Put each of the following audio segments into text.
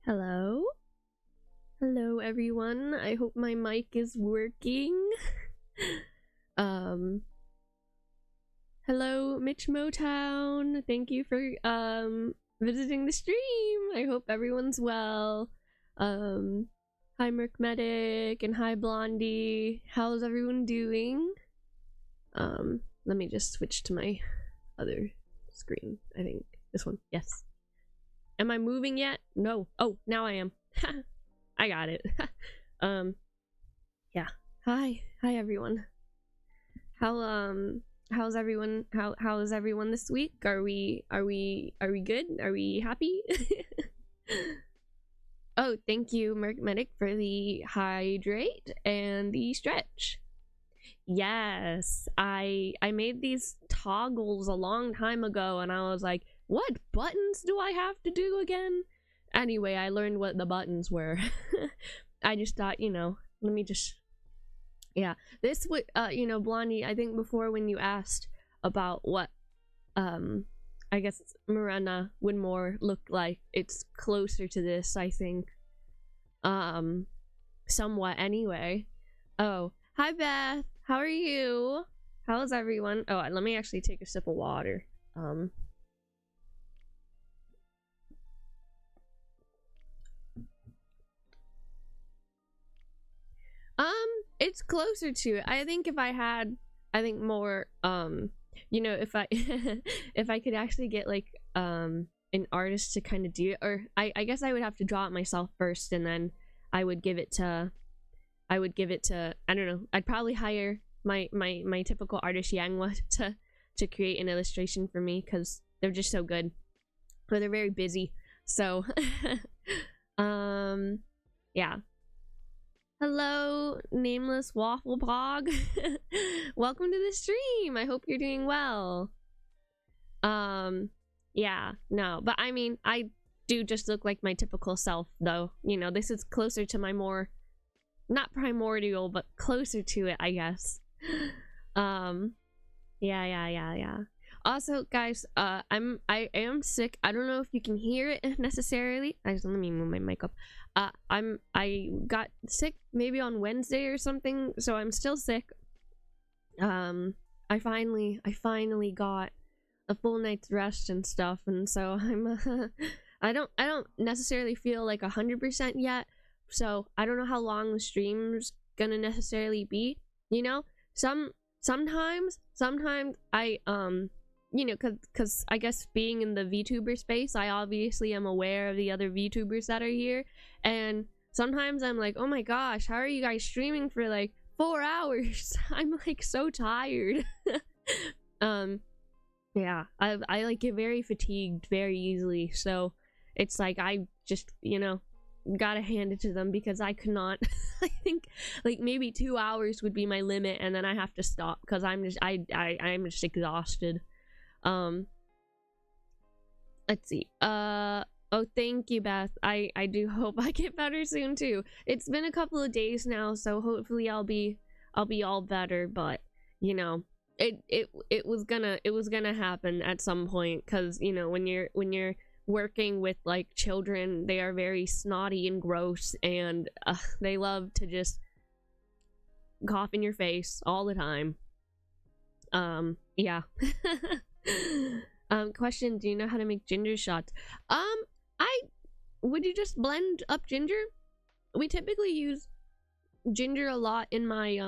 Hello? Hello everyone. I hope my mic is working. Hello Mitch Motown. Thank you for visiting the stream. I hope everyone's well. Hi Merc Medic and hi Blondie. How's everyone doing? Let me just switch to my other screen. I think this one. Yes. Am I moving yet? No. Oh, now I am. I got it. Yeah. Hi everyone. How's everyone? How is everyone this week? Are we good? Are we happy? Oh, thank you Merc Medic for the hydrate and the stretch. Yes, I made these toggles a long time ago and I was like, what buttons do I have to do again? Anyway, I learned what the buttons were. I just thought, you know, let me just... Yeah, this would, you know, Blondie, I think before when you asked about what, I guess Morena would more look like, it's closer to this, I think. Somewhat anyway. Oh, hi Beth! How are you? How's everyone? Oh, let me actually take a sip of water. It's closer to it. I think if I had, more, you know, if I, if I could actually get like, an artist to kind of do it, or I guess I would have to draw it myself first, and then I would give it to, I don't know, I'd probably hire my typical artist Yangwa to create an illustration for me, because they're just so good. But they're very busy, so, yeah. Hello, nameless waffle pog. Welcome to the stream. I hope you're doing well. Yeah, no, but I mean, I do just look like my typical self, though. You know, this is closer to my more, not primordial, but closer to it, I guess. Yeah. Also, guys, I am sick. I don't know if you can hear it necessarily. Let me move my mic up. I got sick maybe on Wednesday or something, so I'm still sick. I finally got a full night's rest and stuff, and so I'm I don't necessarily feel like 100% yet, so I don't know how long the stream's gonna necessarily be, you know. Sometimes I you know, cause I guess being in the VTuber space, I obviously am aware of the other VTubers that are here, and sometimes I'm like, oh my gosh, how are you guys streaming for like 4 hours? I'm like so tired. Yeah, I like get very fatigued very easily, so it's like I just, you know, gotta hand it to them, because I could not. I think like maybe 2 hours would be my limit, and then I have to stop because I'm just I'm just exhausted. Let's see. Oh, thank you, Beth. I do hope I get better soon too. It's been a couple of days now, so hopefully I'll be all better, but you know, it was gonna happen at some point, cuz you know, when you're working with like children, they are very snotty and gross, and they love to just cough in your face all the time. Yeah. Question, do you know how to make ginger shots? Would you just blend up ginger? We typically use ginger a lot in my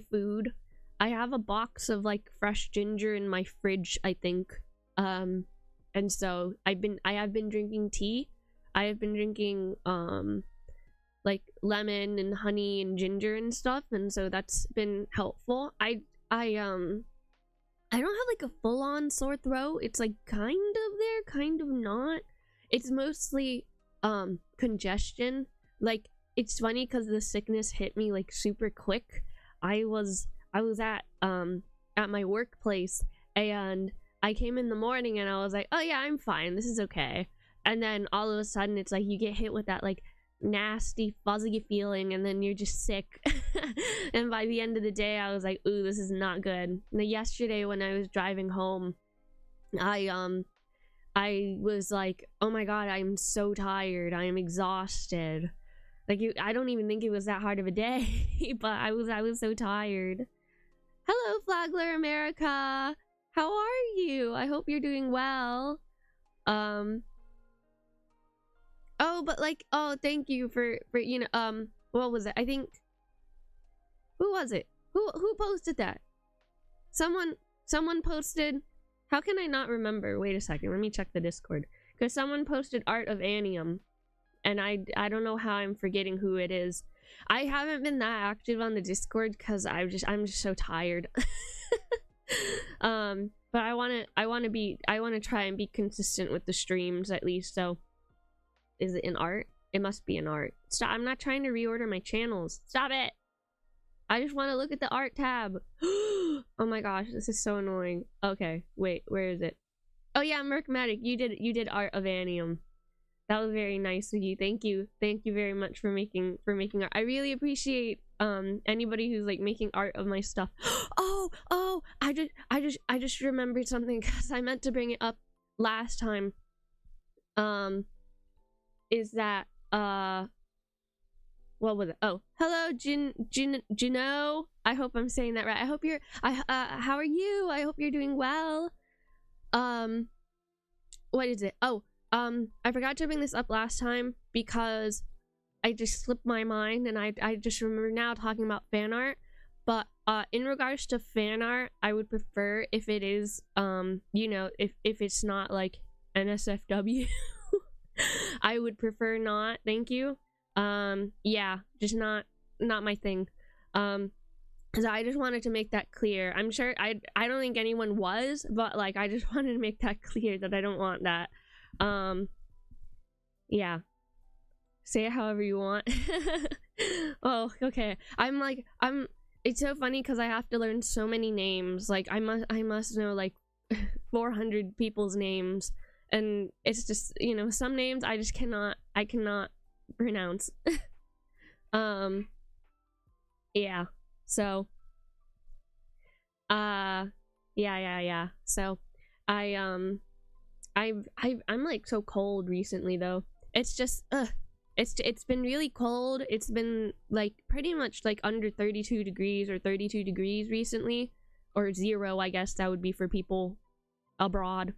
food. I have a box of like fresh ginger in my fridge, I think. And so I have been drinking tea. I have been drinking like lemon and honey and ginger and stuff, and so that's been helpful. I don't have like a full-on sore throat. It's like kind of there, kind of not. It's mostly congestion. Like, it's funny because the sickness hit me like super quick. I was at my workplace, and I came in the morning and I was like, oh yeah, I'm fine, this is okay. And then all of a sudden it's like you get hit with that like nasty fuzzy feeling, and then you're just sick. And by the end of the day I was like, ooh, this is not good. Now, yesterday when I was driving home, I was like, oh my god, I'm so tired, I am exhausted. Like, I don't even think it was that hard of a day. But I was so tired. Hello, Flagler America, how are you? I hope you're doing well. Oh, but like, oh, thank you for you know, what was it? I think, who was it? Who posted that? Someone posted. How can I not remember? Wait a second, let me check the Discord, because someone posted Art of Anium, and I don't know how I'm forgetting who it is. I haven't been that active on the Discord because I'm just so tired. But I want to try and be consistent with the streams at least. So is it in art? It must be in art. Stop, I'm not trying to reorder my channels. Stop it. I just want to look at the art tab. Oh my gosh, this is so annoying. Okay, wait, where is it? Oh yeah, Mercmatic, you did Art of Anium. That was very nice of you. Thank you very much for making art. I really appreciate anybody who's like making art of my stuff. Oh, I just remembered something, because I meant to bring it up last time. Is that what was it? Oh, hello, Gino. I hope I'm saying that right. I hope you're how are you? I hope you're doing well. What is it? Oh, I forgot to bring this up last time because I just slipped my mind, and I just remember now talking about fan art. But in regards to fan art, I would prefer if it is you know, if it's not like NSFW. I would prefer not, thank you. Yeah, just not my thing. So I just wanted to make that clear. I'm sure I don't think anyone was, but like I just wanted to make that clear that I don't want that. Yeah, say it however you want. Oh, okay. It's so funny because I have to learn so many names. Like I must know like 400 people's names, and it's just, you know, some names I cannot pronounce. Yeah, so yeah, so I'm like so cold recently though. It's just it's been really cold. It's been like pretty much like under 32 degrees or 32 degrees recently, or 0, I guess that would be for people abroad.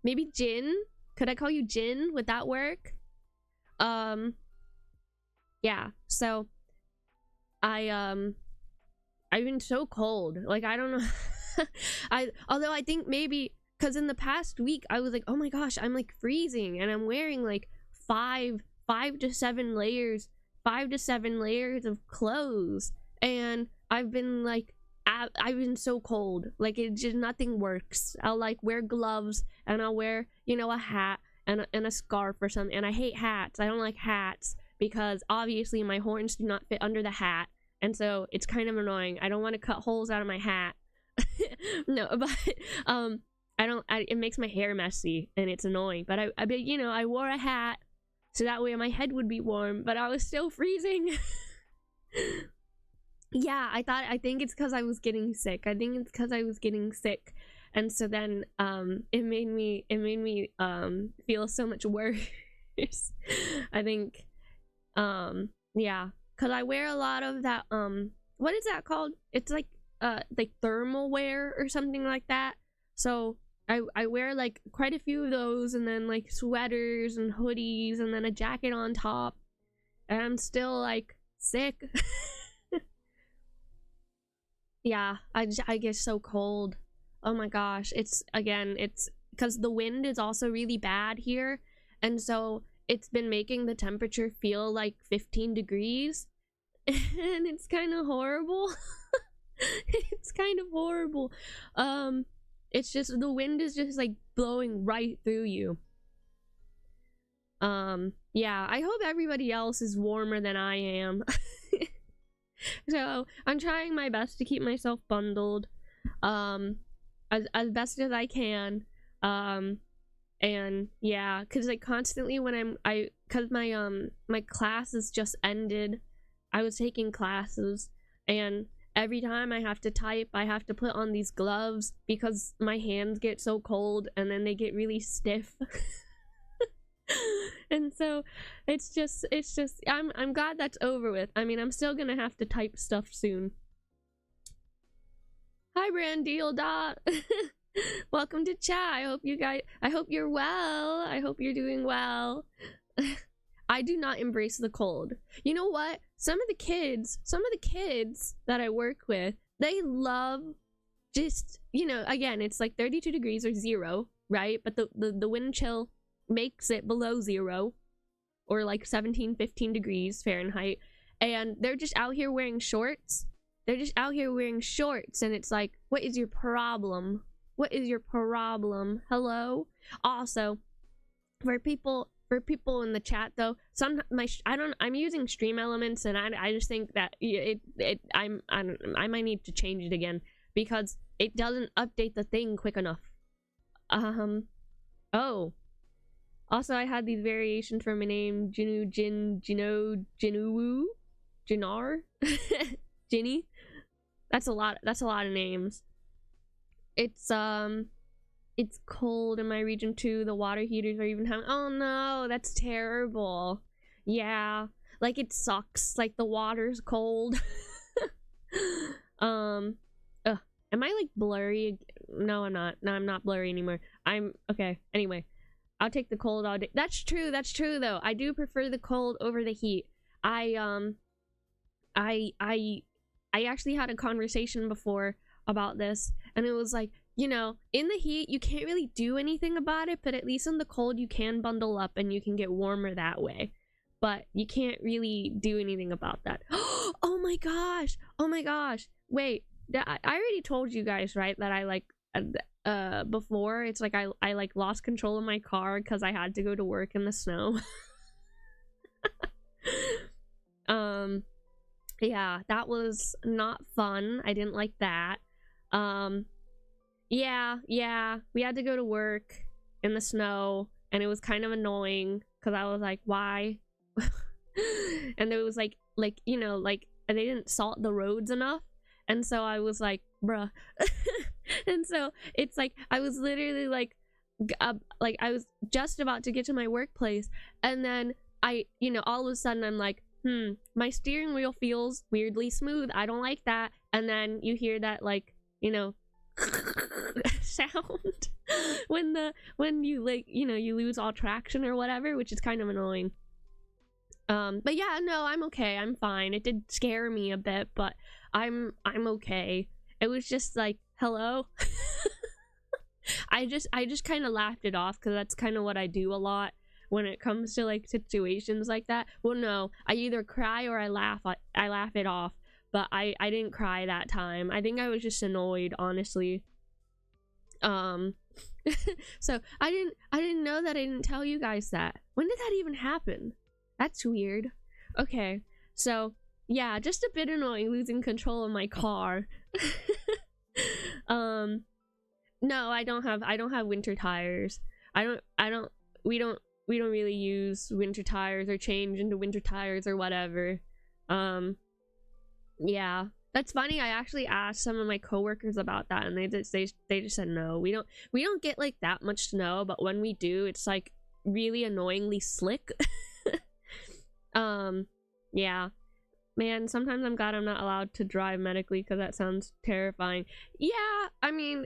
Maybe Jin? Could I call you Jin? Would that work? Yeah, so I've been so cold. Like, I don't know. Although I think maybe because in the past week I was like, oh my gosh, I'm like freezing, and I'm wearing like five to seven layers of clothes, and I've been like, I've been so cold. Like, it just, nothing works. I'll like wear gloves, and I'll wear, you know, a hat and a scarf or something. And I hate hats. I don't like hats because obviously my horns do not fit under the hat, and so it's kind of annoying. I don't want to cut holes out of my hat. No, but it makes my hair messy and it's annoying. But I wore a hat so that way my head would be warm, but I was still freezing. Yeah, I think it's because I was getting sick. And so then it made me feel so much worse. I think yeah, because I wear a lot of that what is that called? It's like thermal wear or something like that. So I wear like quite a few of those, and then like sweaters and hoodies and then a jacket on top, and I'm still like sick. Yeah, I get so cold. Oh my gosh, it's because the wind is also really bad here, and so it's been making the temperature feel like 15 degrees, and it's kind of horrible. It's kind of horrible. It's just the wind is just like blowing right through you. Yeah, I hope everybody else is warmer than I am. So I'm trying my best to keep myself bundled as best as I can. And yeah, because like constantly when because my classes just ended. I was taking classes, and every time I have to type, I have to put on these gloves because my hands get so cold and then they get really stiff. And so it's just I'm glad that's over with. I mean, I'm still gonna have to type stuff soon. Hi Brandeal Dot. Welcome to chat. I hope you're well. I hope you're doing well. I do not embrace the cold. You know what? Some of the kids that I work with, they love just, again, it's like 32 degrees or 0, right? But the wind chill makes it below 0, or like 17, 15 degrees Fahrenheit. And they're just out here wearing shorts. And it's like, what is your problem? What is your problem? Hello? Also, for people in the chat though, I'm using Stream Elements, and I just think that I might need to change it again because it doesn't update the thing quick enough. Oh, also I had these variations for my name: Jinar, Ginny. That's a lot of names. It's cold in my region too. The water heaters are even having— oh no, that's terrible. Yeah, like it sucks. Like the water's cold. Am I like blurry? No, I'm not. No, I'm not blurry anymore. I'm okay. Anyway, I'll take the cold all day. That's true though. I do prefer the cold over the heat. I actually had a conversation before about this, and it was like, in the heat you can't really do anything about it, but at least in the cold you can bundle up and you can get warmer that way. But you can't really do anything about that. Oh my gosh, wait, I already told you guys, right, that I like before, it's like I like lost control of my car because I had to go to work in the snow. Yeah, that was not fun. I didn't like that. Yeah, we had to go to work in the snow, and it was kind of annoying because I was like, why? And it was like they didn't salt the roads enough, and so I was like, bruh. And so it's like I was literally like I was just about to get to my workplace, and then all of a sudden I'm like, my steering wheel feels weirdly smooth. I don't like that. And then you hear that sound when you you lose all traction or whatever, which is kind of annoying. But yeah, no, I'm okay. I'm fine. It did scare me a bit, but I'm okay. It was just like, hello. I just kind of laughed it off because that's kind of what I do a lot when it comes to like situations like that. Well, no, I either cry or I laugh it off, but I didn't cry that time. I think I was just annoyed, honestly. So I didn't know that. I didn't tell you guys that. When did that even happen? That's weird. Okay, so yeah, just a bit annoying losing control of my car. No, I don't have winter tires. We don't really use winter tires or change into winter tires or whatever. Yeah, that's funny. I actually asked some of my coworkers about that, and they just said no. We don't get like that much snow, but when we do, it's like really annoyingly slick. Yeah, man, sometimes I'm glad I'm not allowed to drive medically, because that sounds terrifying. Yeah, I mean,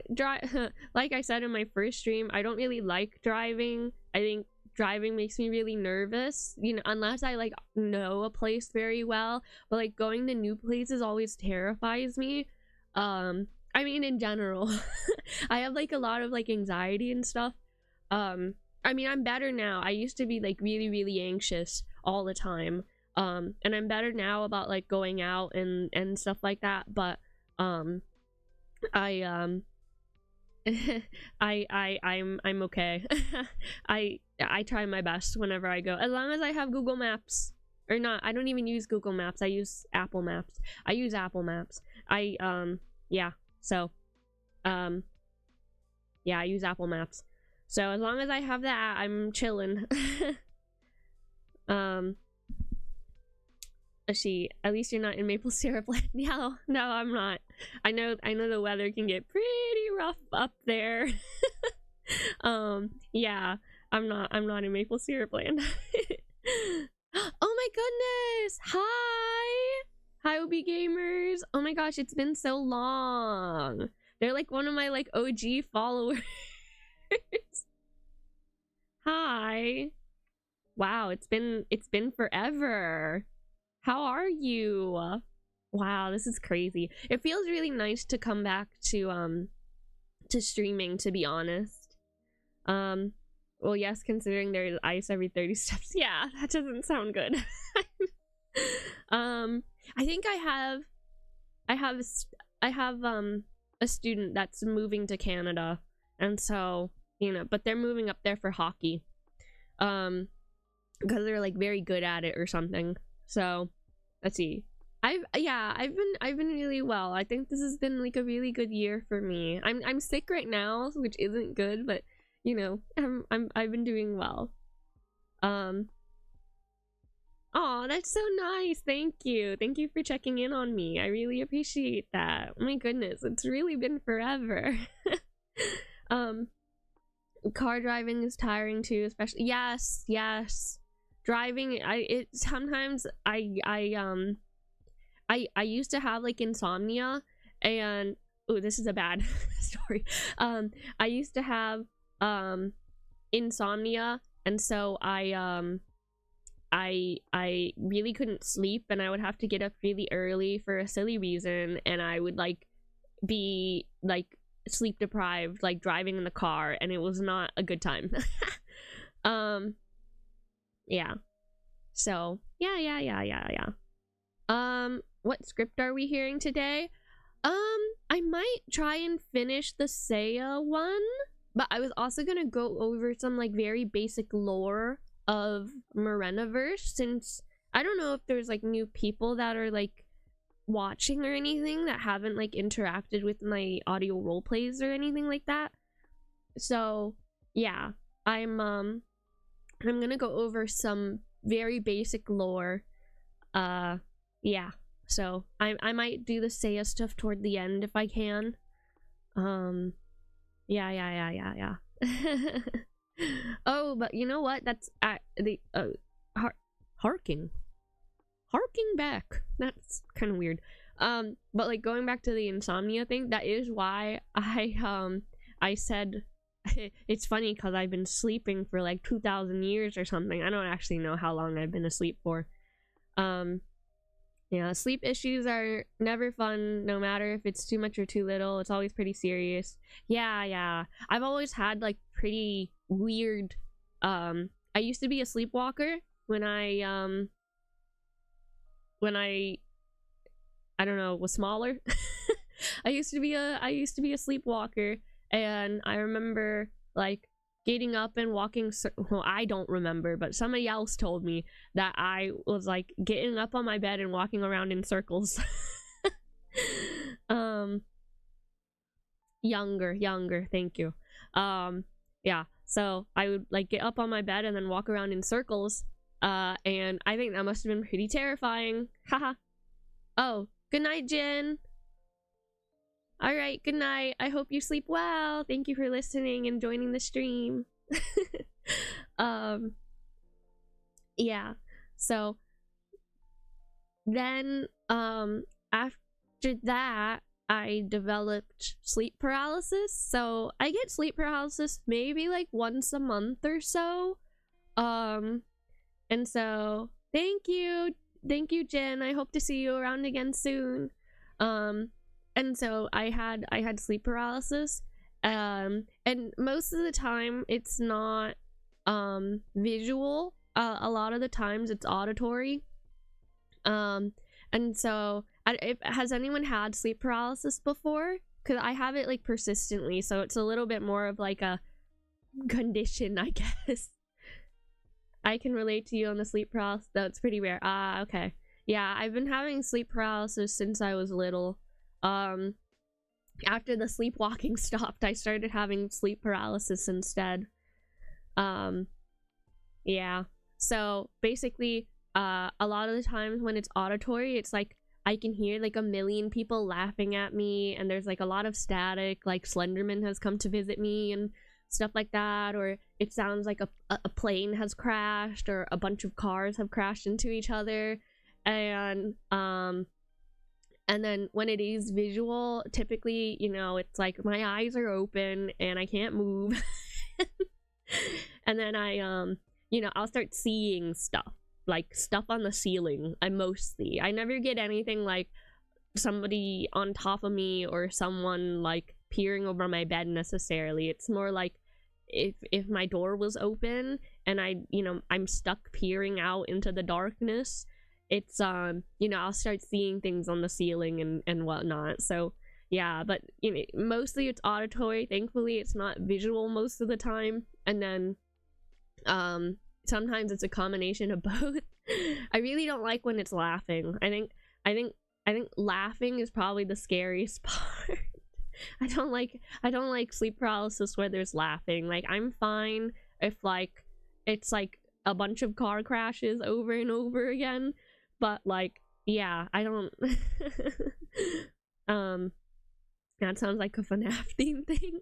like I said in my first stream, I don't really like driving. I think driving makes me really nervous, you know, unless I like know a place very well. But like going to new places always terrifies me. I mean, in general, I have like a lot of like anxiety and stuff. I mean, I'm better now. I used to be like really anxious all the time. And I'm better now about like going out and stuff like that. But I I'm okay. I try my best whenever I go, as long as I have Google Maps. Or not, I don't even use Google Maps. I use Apple Maps. Yeah, so yeah, I use Apple Maps. So as long as I have that, I'm chilling. At least you're not in maple syrup land. No, I'm not. I know the weather can get pretty rough up there. Yeah, I'm not in maple syrup land. Oh my goodness, hi OB gamers. Oh my gosh, it's been so long. They're like one of my like OG followers. Hi. Wow, it's been forever. How are you? Wow, this is crazy. It feels really nice to come back to streaming, to be honest. Well, yes, considering there's ice every 30 steps. Yeah, that doesn't sound good. I think I have a student that's moving to Canada, and so, you know, but they're moving up there for hockey. Because they're like very good at it or something. So let's see. I've been really well. I think this has been like a really good year for me. I'm sick right now, which isn't good, but you know, I've been doing well. Oh, that's so nice. Thank you for checking in on me. I really appreciate that. Oh my goodness, it's really been forever. Car driving is tiring too, especially. Yes, driving, sometimes I used to have like insomnia, and oh, this is a bad story. I used to have insomnia, and so I really couldn't sleep, and I would have to get up really early for a silly reason, and I would like be like sleep deprived, like driving in the car, and it was not a good time. Yeah, so yeah. What script are we hearing today? I might try and finish the Seiya one, but I was also gonna go over some like very basic lore of Morenaverse, since I don't know if there's like new people that are like watching or anything that haven't like interacted with my audio role plays or anything like that. So yeah, I'm gonna go over some very basic lore. Yeah, so I might do the Seiya stuff toward the end if I can. Yeah. Oh, but you know what, that's at the harking back, that's kind of weird. But like going back to the insomnia thing, that is why I said it's funny, because I've been sleeping for like 2,000 years or something. I don't actually know how long I've been asleep for. Yeah, sleep issues are never fun, no matter if it's too much or too little. It's always pretty serious. Yeah. I've always had like pretty weird, I used to be a sleepwalker when I don't know, was smaller. I used to be a sleepwalker, and I remember like getting up and walking, well, I don't remember, but somebody else told me that I was like getting up on my bed and walking around in circles. Younger, thank you. Yeah, so I would like get up on my bed and then walk around in circles, and I think that must have been pretty terrifying. Haha. Oh, good night, Jin. All right, good night. I hope you sleep well. Thank you for listening and joining the stream. Yeah. So then after that, I developed sleep paralysis. So I get sleep paralysis maybe like once a month or so. And so thank you, Jen. I hope to see you around again soon. And so I had sleep paralysis, and most of the time it's not visual. A lot of the times it's auditory. And so has anyone had sleep paralysis before? Because I have it like persistently, so it's a little bit more of like a condition, I guess. I can relate to you on the sleep paralysis, though it's pretty rare. Ah, okay. Yeah, I've been having sleep paralysis since I was little. After the sleepwalking stopped, I started having sleep paralysis instead. Yeah. So basically, a lot of the times when it's auditory, it's like I can hear like a million people laughing at me, and there's like a lot of static, like Slenderman has come to visit me and stuff like that, or it sounds like a plane has crashed, or a bunch of cars have crashed into each other, and then when it is visual, typically, you know, it's like my eyes are open and I can't move. And then I you know, I'll start seeing stuff, like stuff on the ceiling. I never get anything like somebody on top of me or someone like peering over my bed necessarily. It's more like if my door was open and I'm stuck peering out into the darkness, it's you know, I'll start seeing things on the ceiling and whatnot. So yeah, but you know, mostly it's auditory. Thankfully it's not visual most of the time, and then sometimes it's a combination of both. I really don't like when it's laughing. I think laughing is probably the scariest part. I don't like sleep paralysis where there's laughing. Like, I'm fine if like it's like a bunch of car crashes over and over again, but like, yeah, I don't that sounds like a FNAF theme thing.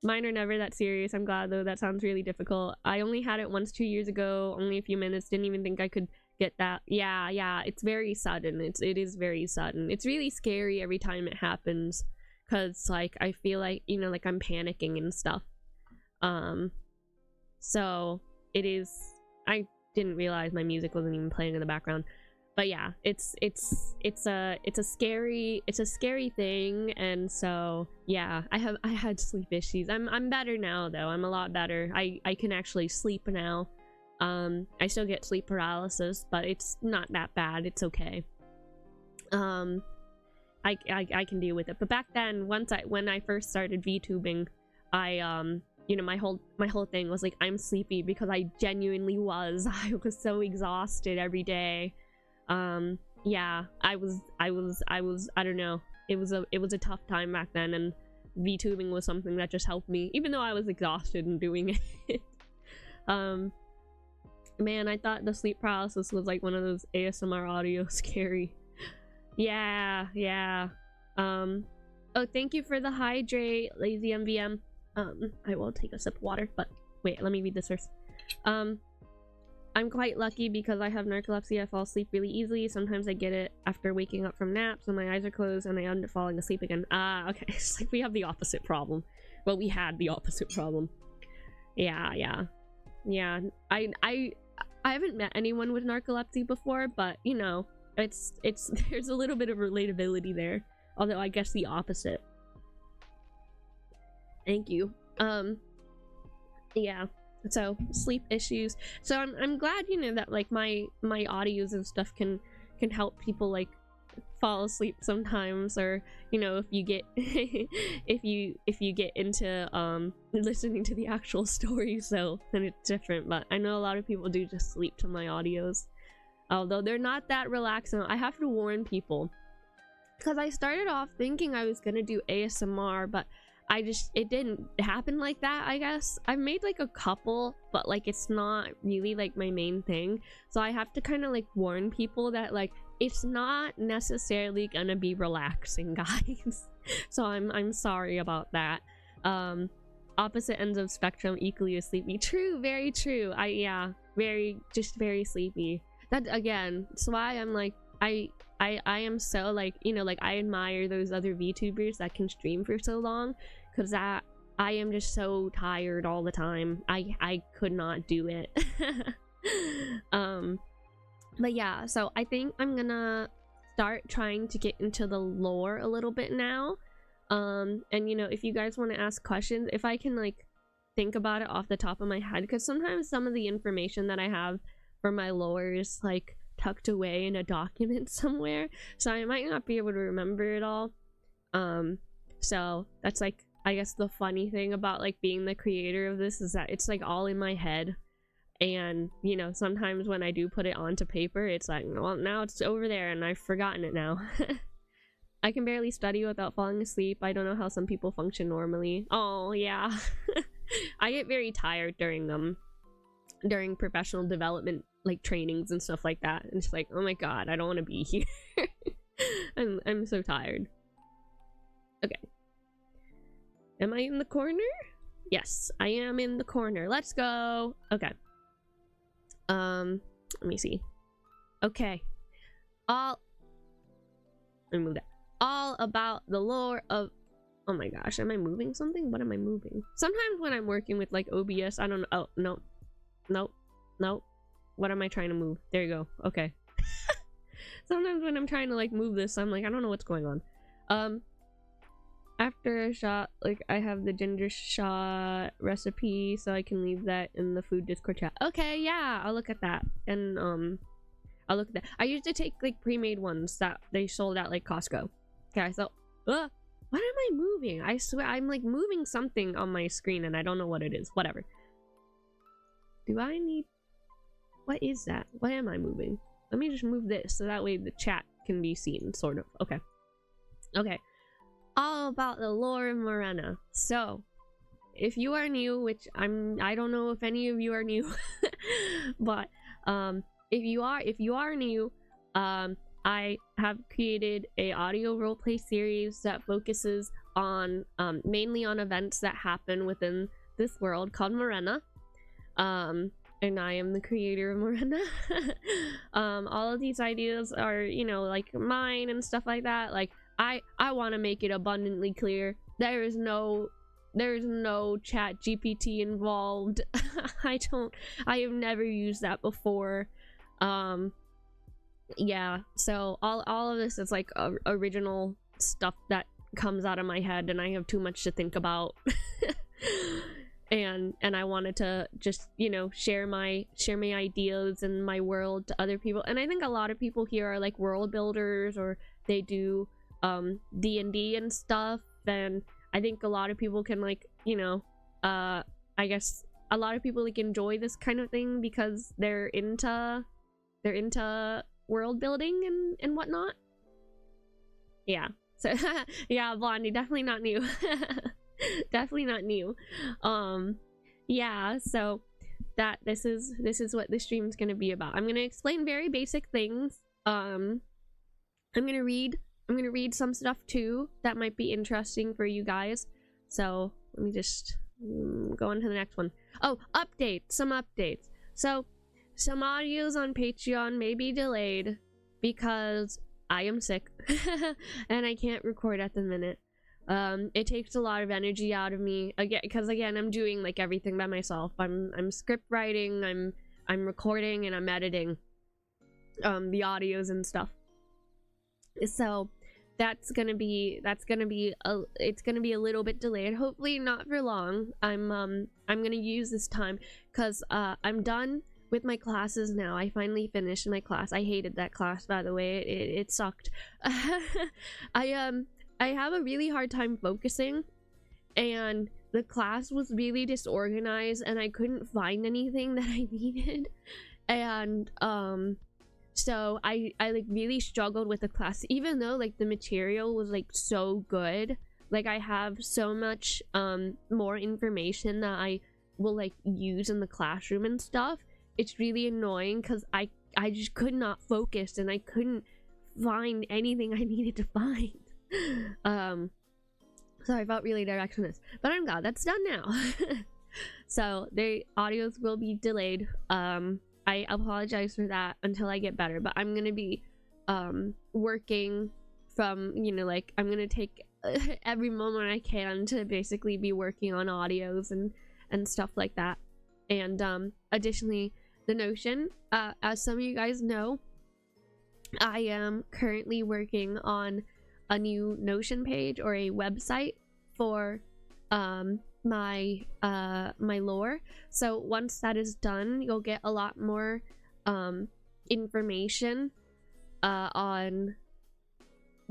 Mine are never that serious. I'm glad though. That sounds really difficult. I only had it once 2 years ago, only a few minutes. Didn't even think I could get that. Yeah, it's very sudden. It is very sudden. It's really scary every time it happens, because like I feel like, you know, like I'm panicking and stuff. So it is. I didn't realize my music wasn't even playing in the background, but yeah, it's a scary thing. And so yeah, I had sleep issues. I'm better now though. I'm a lot better. I can actually sleep now. I still get sleep paralysis, but it's not that bad. It's okay. I can deal with it. But back then, when I first started VTubing, I you know, my whole thing was like, I'm sleepy, because I genuinely was. I was so exhausted every day. Yeah, I don't know. It was a tough time back then, and VTubing was something that just helped me, even though I was exhausted and doing it. Man, I thought the sleep paralysis was like one of those ASMR audio scary. Yeah. Oh, thank you for the hydrate, Lazy MVM. I will take a sip of water, but wait, let me read this first. I'm quite lucky because I have narcolepsy. I fall asleep really easily. Sometimes I get it after waking up from naps when my eyes are closed and I end up falling asleep again. Ah, okay. It's like we have the opposite problem. Well, we had the opposite problem. Yeah. I haven't met anyone with narcolepsy before, but you know, it's there's a little bit of relatability there. Although I guess the opposite. Thank you. Yeah. So sleep issues. So I'm glad, you know, that like my audios and stuff can help people like fall asleep sometimes, or you know, if you get if you get into listening to the actual story, so then it's different. But I know a lot of people do just sleep to my audios, although they're not that relaxing. I have to warn people, because I started off thinking I was gonna do ASMR, but it didn't happen like that. I guess I've made like a couple, but like it's not really like my main thing, so I have to kind of like warn people that like it's not necessarily gonna be relaxing, guys. So I'm sorry about that. Opposite ends of spectrum, equally as sleepy. True, very true. Yeah, very sleepy. That again, that's why I'm like I am so like, you know, like I admire those other VTubers that can stream for so long, because I am just so tired all the time. I could not do it. But yeah, so I think I'm gonna start trying to get into the lore a little bit now. And you know, if you guys want to ask questions, if I can like think about it off the top of my head, because sometimes some of the information that I have for my lore is like tucked away in a document somewhere, so I might not be able to remember it all. So that's like, I guess the funny thing about like being the creator of this is that it's like all in my head, and you know, sometimes when I do put it onto paper, it's like, well, now it's over there and I've forgotten it now. I can barely study without falling asleep. I don't know how some people function normally. Oh yeah. I get very tired during professional development like trainings and stuff like that, and it's like, oh my god, I don't want to be here. I'm so tired. Okay, am I in the corner? Yes, I am in the corner. Let's go. Okay, let me see. Okay, let me move that. All about the lore of, oh my gosh, am I moving something? What am I moving? Sometimes when I'm working with like OBS, I don't know. Oh no, nope. What am I trying to move? There you go. Okay. Sometimes when I'm trying to like move this, I'm like, I don't know what's going on. After a shot, like I have the ginger shot recipe, so I can leave that in the food Discord chat. Okay, yeah, I'll look at that. And I'll look at that. I used to take like pre-made ones that they sold at like Costco. Okay, so what am I moving? I swear I'm like moving something on my screen and I don't know what it is. Whatever. Do I need, what is that? What am I moving? Let me just move this so that way the chat can be seen, sort of. Okay. Okay. All about the Lore of Morena. So, if you are new, which I don't know if any of you are new, but if you are new, I have created a audio roleplay series that focuses on mainly on events that happen within this world called Morena. And I am the creator of Morena. All of these ideas are, you know, like mine and stuff like that. Like I want to make it abundantly clear there is no chat GPT involved. I have never used that before. Yeah, so all of this is like original stuff that comes out of my head, and I have too much to think about. and I wanted to just, you know, share my ideas and my world to other people. And I think a lot of people here are like world builders, or they do D&D and stuff, and I think a lot of people can, like, you know, I guess a lot of people like enjoy this kind of thing because they're into world building and whatnot. Yeah, so yeah, Blondie, definitely not new. Definitely not new. Yeah, so that this is what this stream is going to be about. I'm going to explain very basic things. I'm going to read some stuff too that might be interesting for you guys. So let me just go on to the next one. Oh, some updates. So some audios on Patreon may be delayed because I am sick and I can't record at the minute. It takes a lot of energy out of me, again, because again, I'm doing like everything by myself. I'm script writing, I'm recording, and I'm editing the audios and stuff. So it's gonna be a little bit delayed. Hopefully not for long. I'm gonna use this time because I'm done with my classes now. I finally finished my class. I hated that class, by the way. It sucked. I have a really hard time focusing, and the class was really disorganized, and I couldn't find anything that I needed. And so I like really struggled with the class, even though like the material was like so good. Like I have so much more information that I will like use in the classroom and stuff. It's really annoying because I just could not focus, and I couldn't find anything I needed to find. So I felt really directionless, but I'm glad that's done now. So the audios will be delayed. I apologize for that until I get better, but I'm gonna be working from, you know, like I'm gonna take every moment I can to basically be working on audios and stuff like that. And additionally, the Notion, as some of you guys know, I am currently working on a new Notion page or a website for my lore. So once that is done, you'll get a lot more information on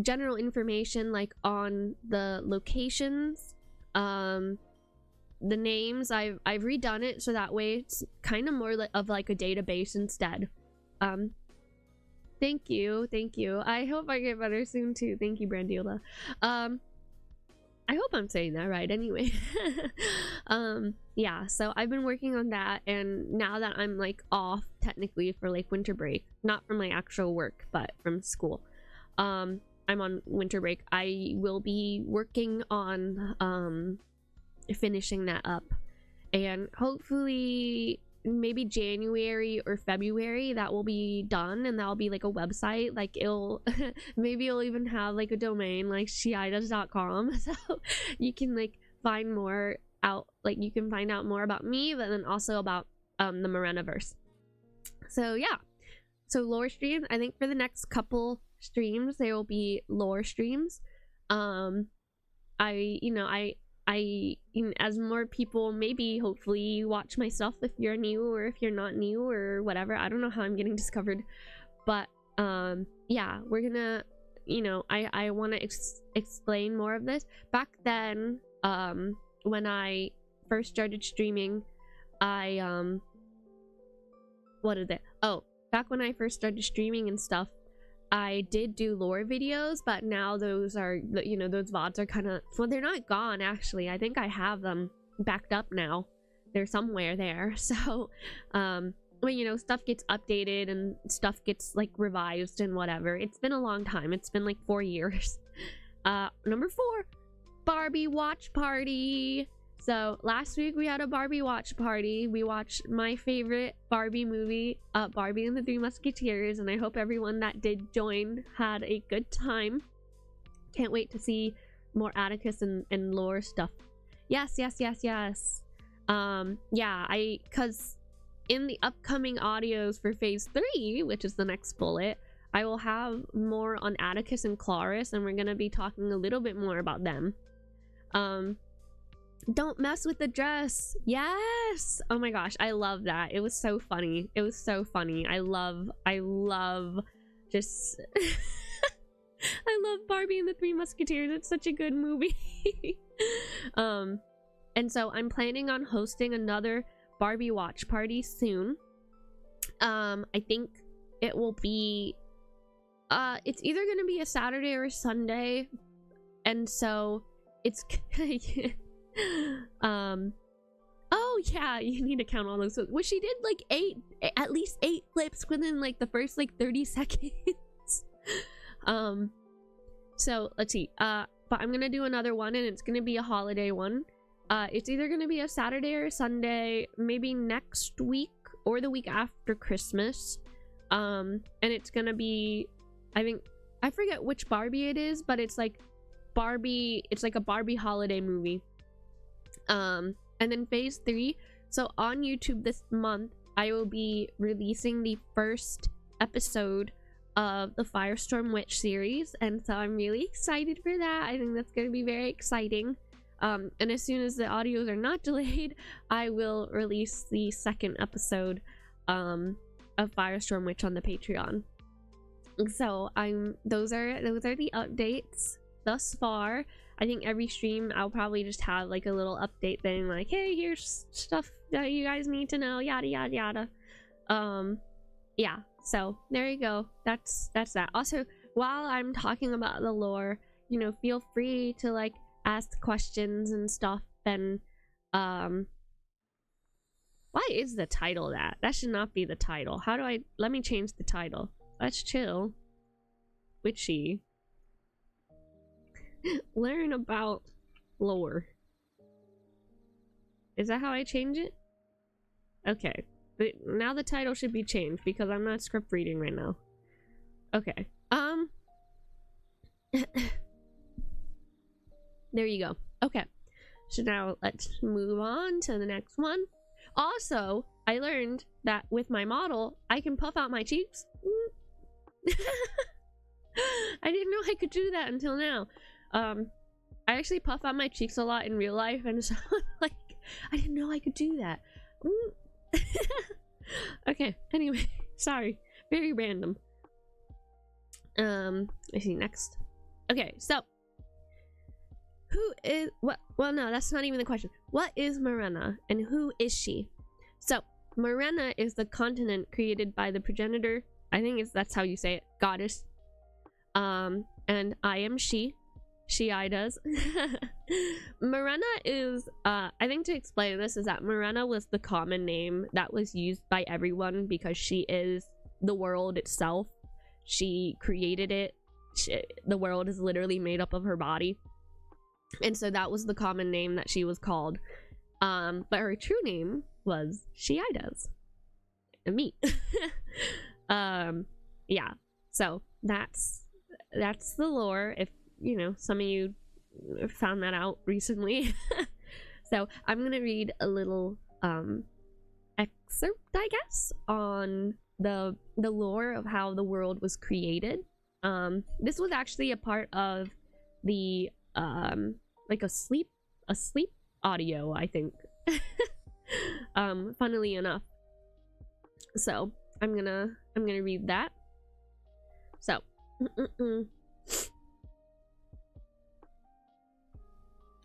general information, like on the locations, the names. I've redone it so that way it's kind of more of like a database instead. Thank you. I hope I get better soon too. Thank you, Brandiola. I hope I'm saying that right anyway. Yeah, so I've been working on that, and now that I'm like off technically for like winter break, not from my actual work but from school, I'm on winter break, I will be working on finishing that up, and hopefully maybe January or February that will be done, and that'll be like a website. Like it'll maybe it'll even have like a domain like shiaides.com, so you can like find more out, like you can find out more about me, but then also about the Morenaverse. So yeah, so lore streams, I think for the next couple streams there will be lore streams. As more people maybe hopefully watch my stuff, if you're new or if you're not new or whatever, I don't know how I'm getting discovered, but yeah, we're gonna, I want to explain more of this. Back then, when I first started streaming, back when I first started streaming and stuff, I did do lore videos, but now those are, those VODs are kind of, well, they're not gone actually. I think I have them backed up now. They're somewhere there. So, when, stuff gets updated and stuff gets like revised and whatever. It's been a long time. It's been like 4 years. Number 4, Barbie watch party. So last week we had a Barbie watch party. We watched my favorite Barbie movie, Barbie and the Three Musketeers, and I hope everyone that did join had a good time. Can't wait to see more Atticus and lore stuff. Yes. Because in the upcoming audios for phase 3, which is the next bullet, I will have more on Atticus and Claris, and we're gonna be talking a little bit more about them. Don't mess with the dress. Yes. Oh my gosh, I love that. It was so funny. I love just I love Barbie and the Three Musketeers. It's such a good movie. And so I'm planning on hosting another Barbie watch party soon. I think it will be it's either gonna be a Saturday or a Sunday, and so it's oh yeah, you need to count all those. Well, she did like at least 8 flips within like the first like 30 seconds. So let's see, but I'm gonna do another one, and it's gonna be a holiday one. It's either gonna be a Saturday or a Sunday, maybe next week or the week after Christmas. And it's gonna be, I forget which Barbie it is, but it's like Barbie, it's like a Barbie holiday movie. And then phase 3, so on YouTube this month I will be releasing the first episode of the Firestorm Witch series, and so I'm really excited for that. I think that's going to be very exciting. And as soon as the audios are not delayed, I will release the second episode of Firestorm Witch on the Patreon. So those are the updates thus far. I think every stream I'll probably just have like a little update thing, like, hey, here's stuff that you guys need to know, yada yada yada. Yeah, so there you go. That's that. Also, while I'm talking about the lore, you know, feel free to like ask questions and stuff. And why is the title that? That should not be the title. How do I, let me change the title. Let's chill. Witchy. Learn about lore. Is that how I change it? Okay. But now the title should be changed because I'm not script reading right now. Okay. There you go. Okay. So now let's move on to the next one. Also, I learned that with my model, I can puff out my cheeks. I didn't know I could do that until now. I actually puff out my cheeks a lot in real life, and so like, I didn't know I could do that. Okay, anyway, sorry. Very random. Let's see, next. Okay, so who is what? Well, no, that's not even the question. What is Morena and who is she? So Morena is the continent created by the progenitor, I think that's how you say it, goddess. And I am she, Shiaides. Morena is, I think to explain this is that Morena was the common name that was used by everyone because she is the world itself. She created it. The world is literally made up of her body. And so that was the common name that she was called. But her true name was Shiaides. Me. Yeah. So that's the lore, if you know, some of you found that out recently. So I'm gonna read a little excerpt, I guess, on the lore of how the world was created. This was actually a part of the like a sleep audio, I think. Funnily enough. So I'm gonna read that. So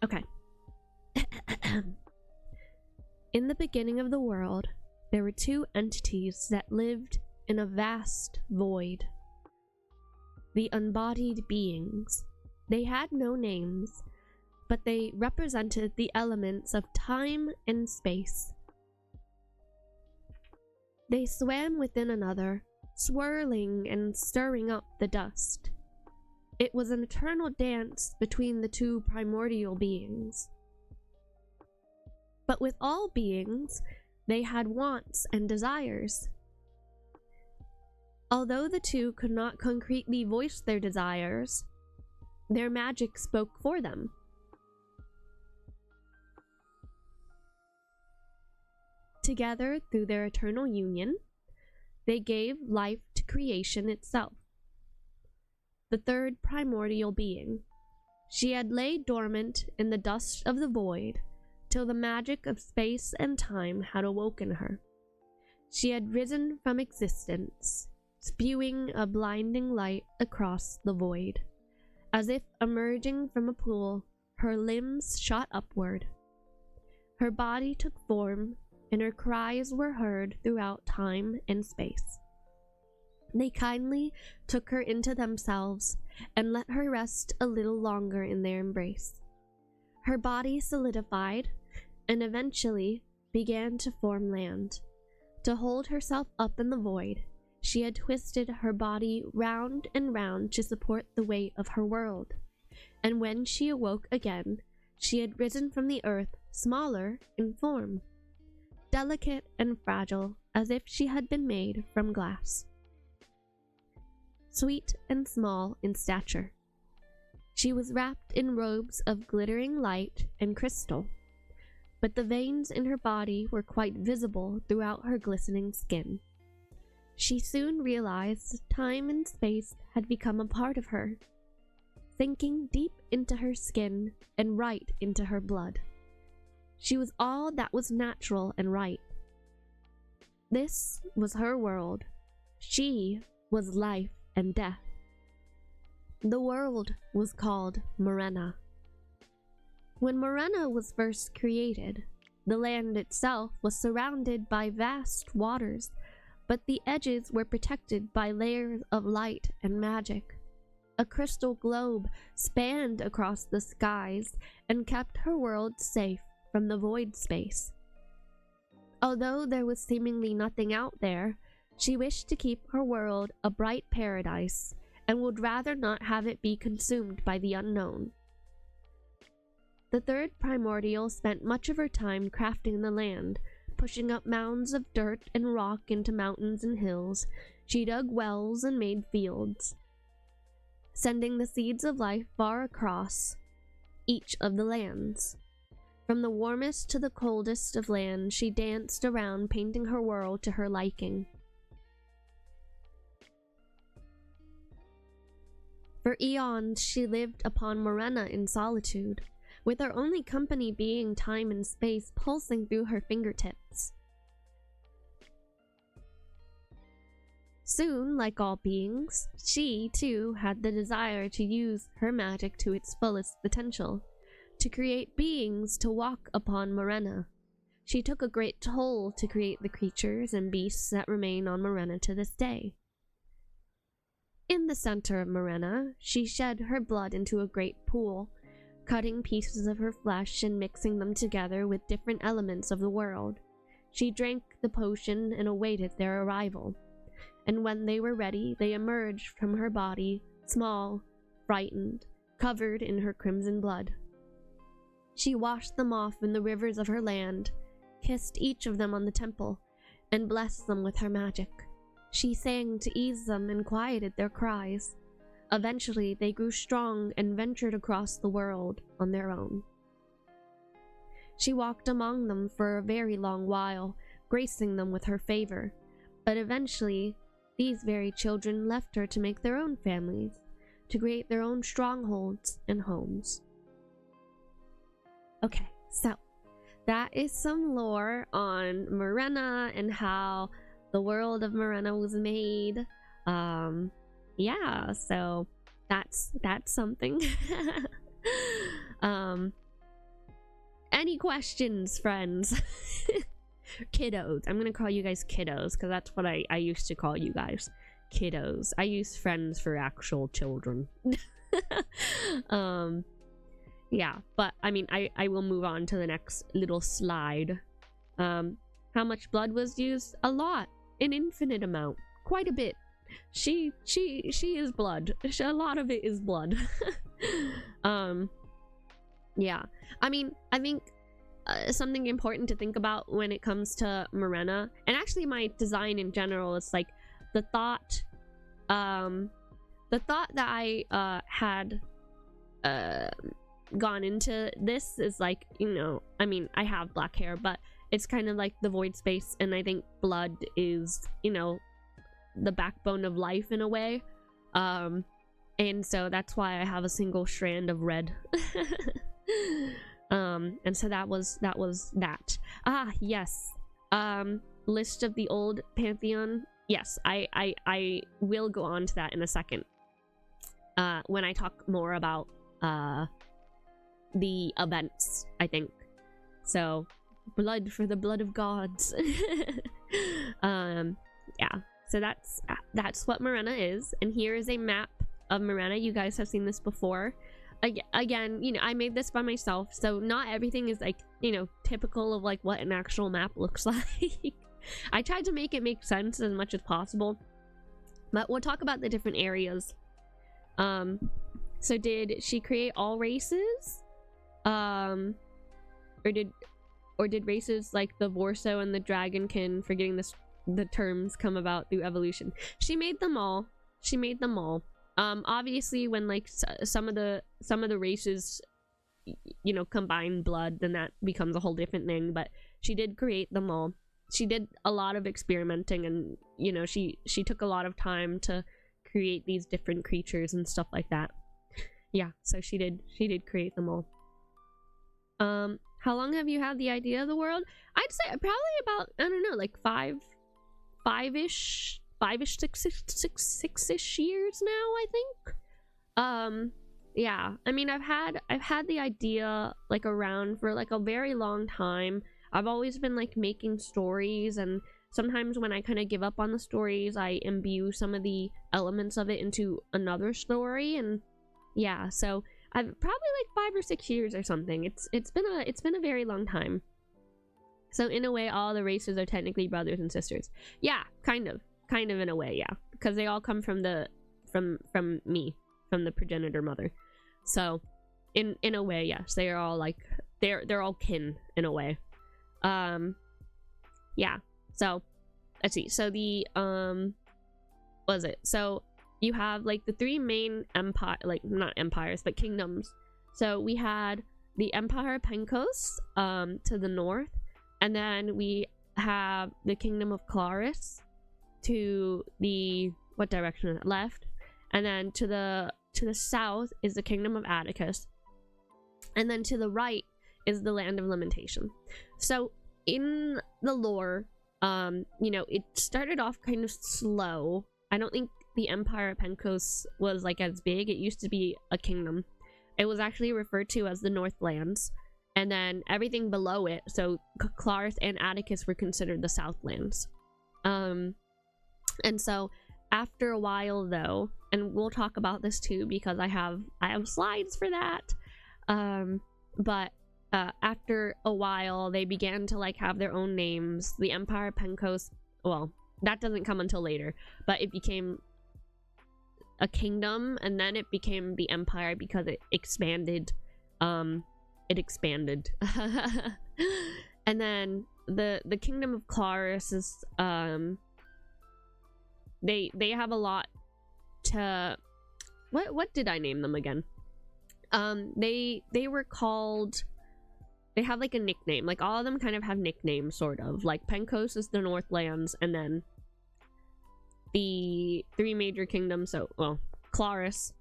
okay. In the beginning of the world, there were two entities that lived in a vast void. The unbodied beings. They had no names, but they represented the elements of time and space. They swam within another, swirling and stirring up the dust. It was an eternal dance between the two primordial beings. But with all beings, they had wants and desires. Although the two could not concretely voice their desires, their magic spoke for them. Together, through their eternal union, they gave life to creation itself. The third primordial being. She had laid dormant in the dust of the void till the magic of space and time had awoken her. She had risen from existence, spewing a blinding light across the void. As if emerging from a pool, her limbs shot upward. Her body took form, and her cries were heard throughout time and space. They kindly took her into themselves and let her rest a little longer in their embrace. Her body solidified and eventually began to form land. To hold herself up in the void, she had twisted her body round and round to support the weight of her world. And when she awoke again, she had risen from the earth, smaller in form, delicate and fragile, as if she had been made from glass. Sweet and small in stature. She was wrapped in robes of glittering light and crystal, but the veins in her body were quite visible throughout her glistening skin. She soon realized time and space had become a part of her, sinking deep into her skin and right into her blood. She was all that was natural and right. This was her world. She was life and death. The world was called Morena. When Morena was first created, the land itself was surrounded by vast waters, but the edges were protected by layers of light and magic. A crystal globe spanned across the skies and kept her world safe from the void space. Although there was seemingly nothing out there, she wished to keep her world a bright paradise and would rather not have it be consumed by the unknown. The third primordial spent much of her time crafting the land, pushing up mounds of dirt and rock into mountains and hills. She dug wells and made fields, sending the seeds of life far across each of the lands. From the warmest to the coldest of lands, she danced around, painting her world to her liking. For eons, she lived upon Morena in solitude, with her only company being time and space pulsing through her fingertips. Soon, like all beings, she, too, had the desire to use her magic to its fullest potential, to create beings to walk upon Morena. She took a great toll to create the creatures and beasts that remain on Morena to this day. In the center of Morena, she shed her blood into a great pool, cutting pieces of her flesh and mixing them together with different elements of the world. She drank the potion and awaited their arrival. And when they were ready, they emerged from her body, small, frightened, covered in her crimson blood. She washed them off in the rivers of her land, kissed each of them on the temple, and blessed them with her magic. She sang to ease them and quieted their cries. Eventually, they grew strong and ventured across the world on their own. She walked among them for a very long while, gracing them with her favor, but eventually, these very children left her to make their own families, to create their own strongholds and homes. Okay, so that is some lore on Morena and how the world of Morena was made. Yeah, so that's something. Any questions, friends? Kiddos. I'm gonna call you guys kiddos because that's what I used to call you guys. Kiddos. I use friends for actual children. Yeah, but I mean, I will move on to the next little slide. How much blood was used? A lot. An infinite amount. Quite a bit. She is blood. A lot of it is blood. Yeah. I mean, I think something important to think about when it comes to Morena, and actually my design in general, is like the thought that I had gone into this is like, you know, I mean, I have black hair, but it's kind of like the void space, and I think blood is, you know, the backbone of life in a way, and so that's why I have a single strand of red. And so that was that. Ah, yes. List of the old pantheon. Yes, I will go on to that in a second, when I talk more about the events, I think. So, blood for the blood of gods. Yeah, so that's what Morena is, and here is a map of Morena. You guys have seen this before. Again, you know, I made this by myself, so not everything is like, you know, typical of like what an actual map looks like. I tried to make it make sense as much as possible, but we'll talk about the different areas. So did she create all races? Or did races like the Vorso and the Dragonkin, forgetting this, the terms, come about through evolution? She made them all. She made them all. Obviously when like some of the races, you know, combine blood, then that becomes a whole different thing, but she did create them all. She did a lot of experimenting, and you know, she took a lot of time to create these different creatures and stuff like that. Yeah, so she did create them all. How long have you had the idea of the world? I'd say probably about, I don't know, like 5 six-ish years now, I think. Yeah, I mean, I've had the idea like around for like a very long time. I've always been like making stories, and sometimes when I kind of give up on the stories, I imbue some of the elements of it into another story. And yeah, so I've probably like 5 or 6 years or something. It's been a very long time. So in a way, all the races are technically brothers and sisters. Yeah, kind of in a way, yeah, because they all come from me, from the progenitor mother. So in a way, yes, they are all like they're all kin in a way. Yeah, so let's see. So the what is it? So you have like the 3 main empire, like not empires but kingdoms. So we had the Empire of Pencos to the north, and then we have the Kingdom of Claris to the what direction is it? Left, and then to the south is the Kingdom of Atticus, and then to the right is the Land of Lamentation. So in the lore, you know, it started off kind of slow. I don't think the Empire of Pencos was like as big. It used to be a kingdom. It was actually referred to as the Northlands, and then everything below it, so Claris and Atticus, were considered the Southlands. And so after a while though, and we'll talk about this too because I have slides for that, but after a while they began to like have their own names. The Empire of Pencos, well, that doesn't come until later, but it became a kingdom, and then it became the empire because it expanded. And then the Kingdom of Claris is they have a lot to what did I name them again? They were called, they have like a nickname. Like all of them kind of have nicknames, sort of. Like Pencos is the Northlands, and then the 3 major kingdoms. So, well, Claris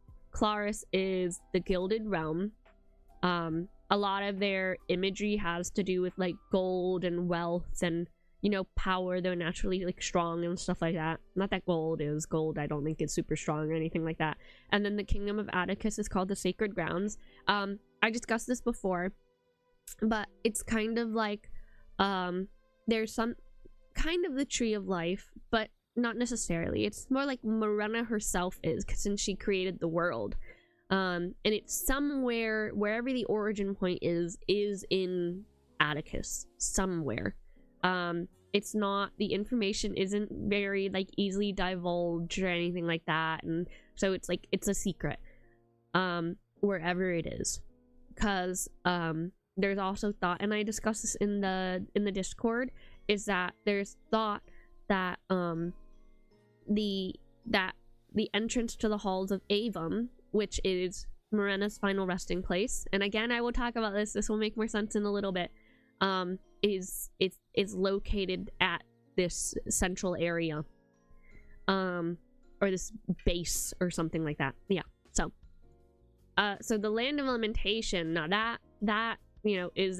is the Gilded Realm. A lot of their imagery has to do with like gold and wealth and, you know, power. They're naturally like strong and stuff like that. Not that gold is gold. I don't think it's super strong or anything like that. And then the Kingdom of Atticus is called the Sacred Grounds. I discussed this before, but it's kind of like there's some kind of the Tree of Life, but not necessarily. It's more like Morena herself is, since she created the world. And it's somewhere, wherever the origin point is in Atticus, somewhere. It's not, the information isn't very like easily divulged or anything like that, and so it's like it's a secret wherever it is, because there's also thought, and I discussed this in the Discord, is that there's thought that the entrance to the halls of Avum, which is Morena's final resting place, and again I will talk about this will make more sense in a little bit, is located at this central area, or this base or something like that. Yeah, so the Land of Lamentation, now that you know is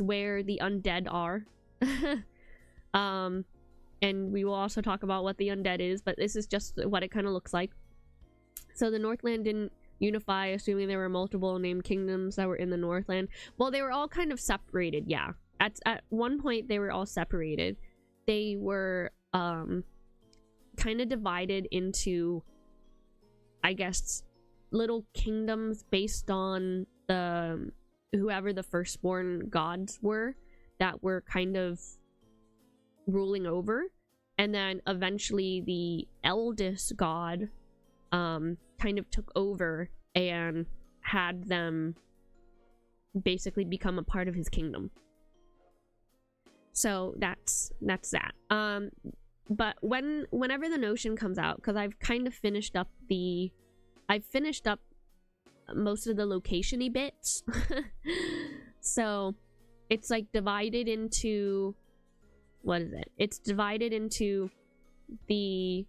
where the undead are. And we will also talk about what the undead is, but this is just what it kind of looks like. So the Northland didn't unify, assuming there were multiple named kingdoms that were in the Northland. Well, they were all kind of separated, yeah. At one point, they were all separated. They were kind of divided into, I guess, little kingdoms based on whoever the firstborn gods were that were kind of ruling over, and then eventually the eldest god kind of took over and had them basically become a part of his kingdom. So that's that. But whenever the notion comes out, because I've kind of finished up most of the location-y bits. So it's like divided into, what is it? It's divided into the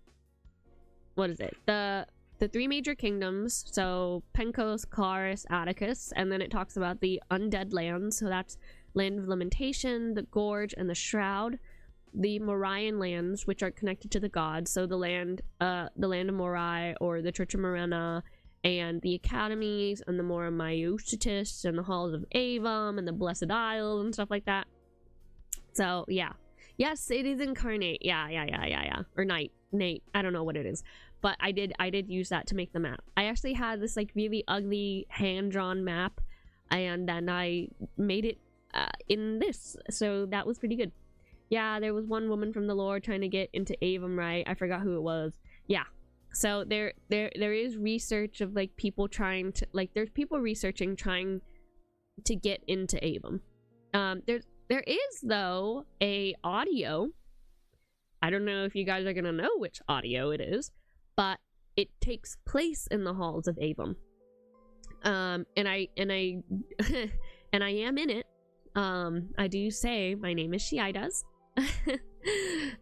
3 major kingdoms, so Pencos, Claris, Atticus, and then it talks about the undead lands, so that's Land of Lamentation, the Gorge, and the Shroud. the Morayan lands, which are connected to the gods, so the land of Morai, or the Church of Morena, and the academies, and the Mora Myositis, and the halls of Avum, and the Blessed Isles, and stuff like that. So yeah, yes, it is incarnate. Yeah. Or Nate. I don't know what it is, but I did use that to make the map. I actually had this like really ugly hand-drawn map, and then I made it in this, so that was pretty good. Yeah, there was one woman from the lore trying to get into Avum, right? I forgot who it was. Yeah, so there is research of like people trying to, like, there's people researching trying to get into Avum. There is though a audio. I don't know if you guys are gonna know which audio it is, but it takes place in the halls of Avum. And I and I am in it. I do say my name is Shiaides.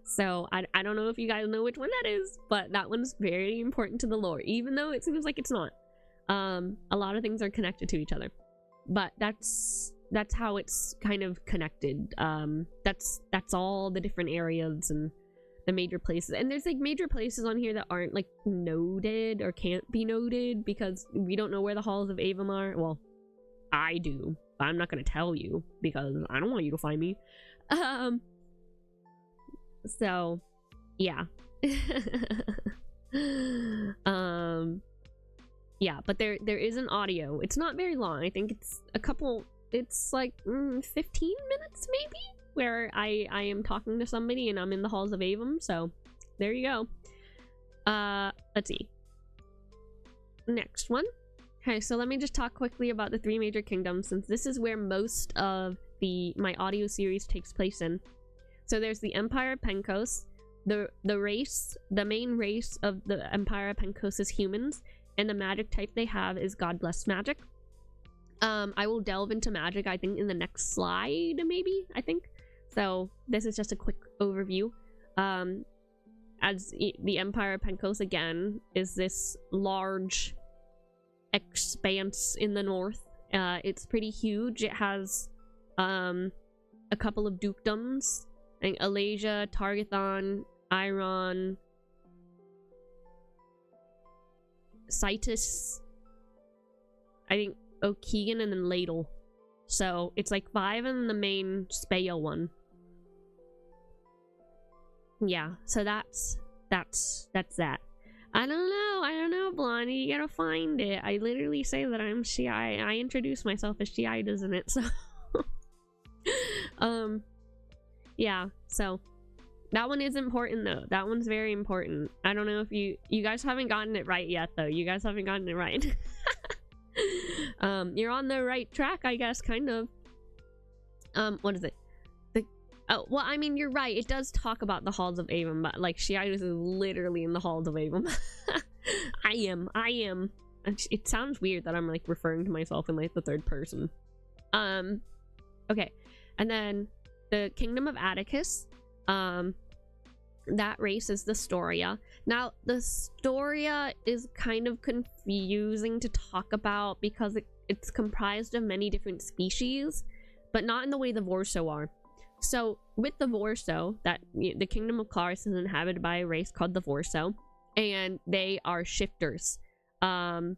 So I don't know if you guys know which one that is, but that one's very important to the lore, even though it seems like it's not. A lot of things are connected to each other, but that's how it's kind of connected. That's all the different areas and the major places, and there's like major places on here that aren't like noted or can't be noted because we don't know where the halls of Avum are. Well, I do, but I'm not gonna tell you because I don't want you to find me. So yeah. Yeah, but there is an audio. It's not very long. I think it's like 15 minutes maybe, where I am talking to somebody and I'm in the halls of Avum. So there you go. Let's see, next one. Okay, so let me just talk quickly about the three major kingdoms, since this is where most of my audio series takes place in. So there's the Empire of Penkos. The main race of the Empire of Penkos is humans, and the magic type they have is God Blessed magic. I will delve into magic, I think, in the next slide, maybe, I think. So this is just a quick overview. As the Empire of Penkos, again, is this large expanse in the north. It's pretty huge. It has a couple of dukedoms. I think Alasia, Targathon, Iron, Citus, I think O'Keegan, and then Ladle. So it's like 5 and the main Speya one. Yeah, so that's that. I don't know, Blondie, you gotta find it. I literally say that I'm I introduce myself as Shiaides in it, so yeah, so that one is important though. That one's very important. I don't know if you guys haven't gotten it right yet though. You guys haven't gotten it right. You're on the right track, I guess, kind of. What is it? Oh, well, I mean, you're right. It does talk about the halls of Avum, but like Shiaides is literally in the halls of Avum. I am. It sounds weird that I'm like referring to myself in like the third person. Okay, and then the Kingdom of Atticus. That race is the Storia. Now, the Storia is kind of confusing to talk about because it's comprised of many different species, but not in the way the Vorso are. So with the Vorso, the Kingdom of Claris is inhabited by a race called the Vorso, and they are shifters. Yeah,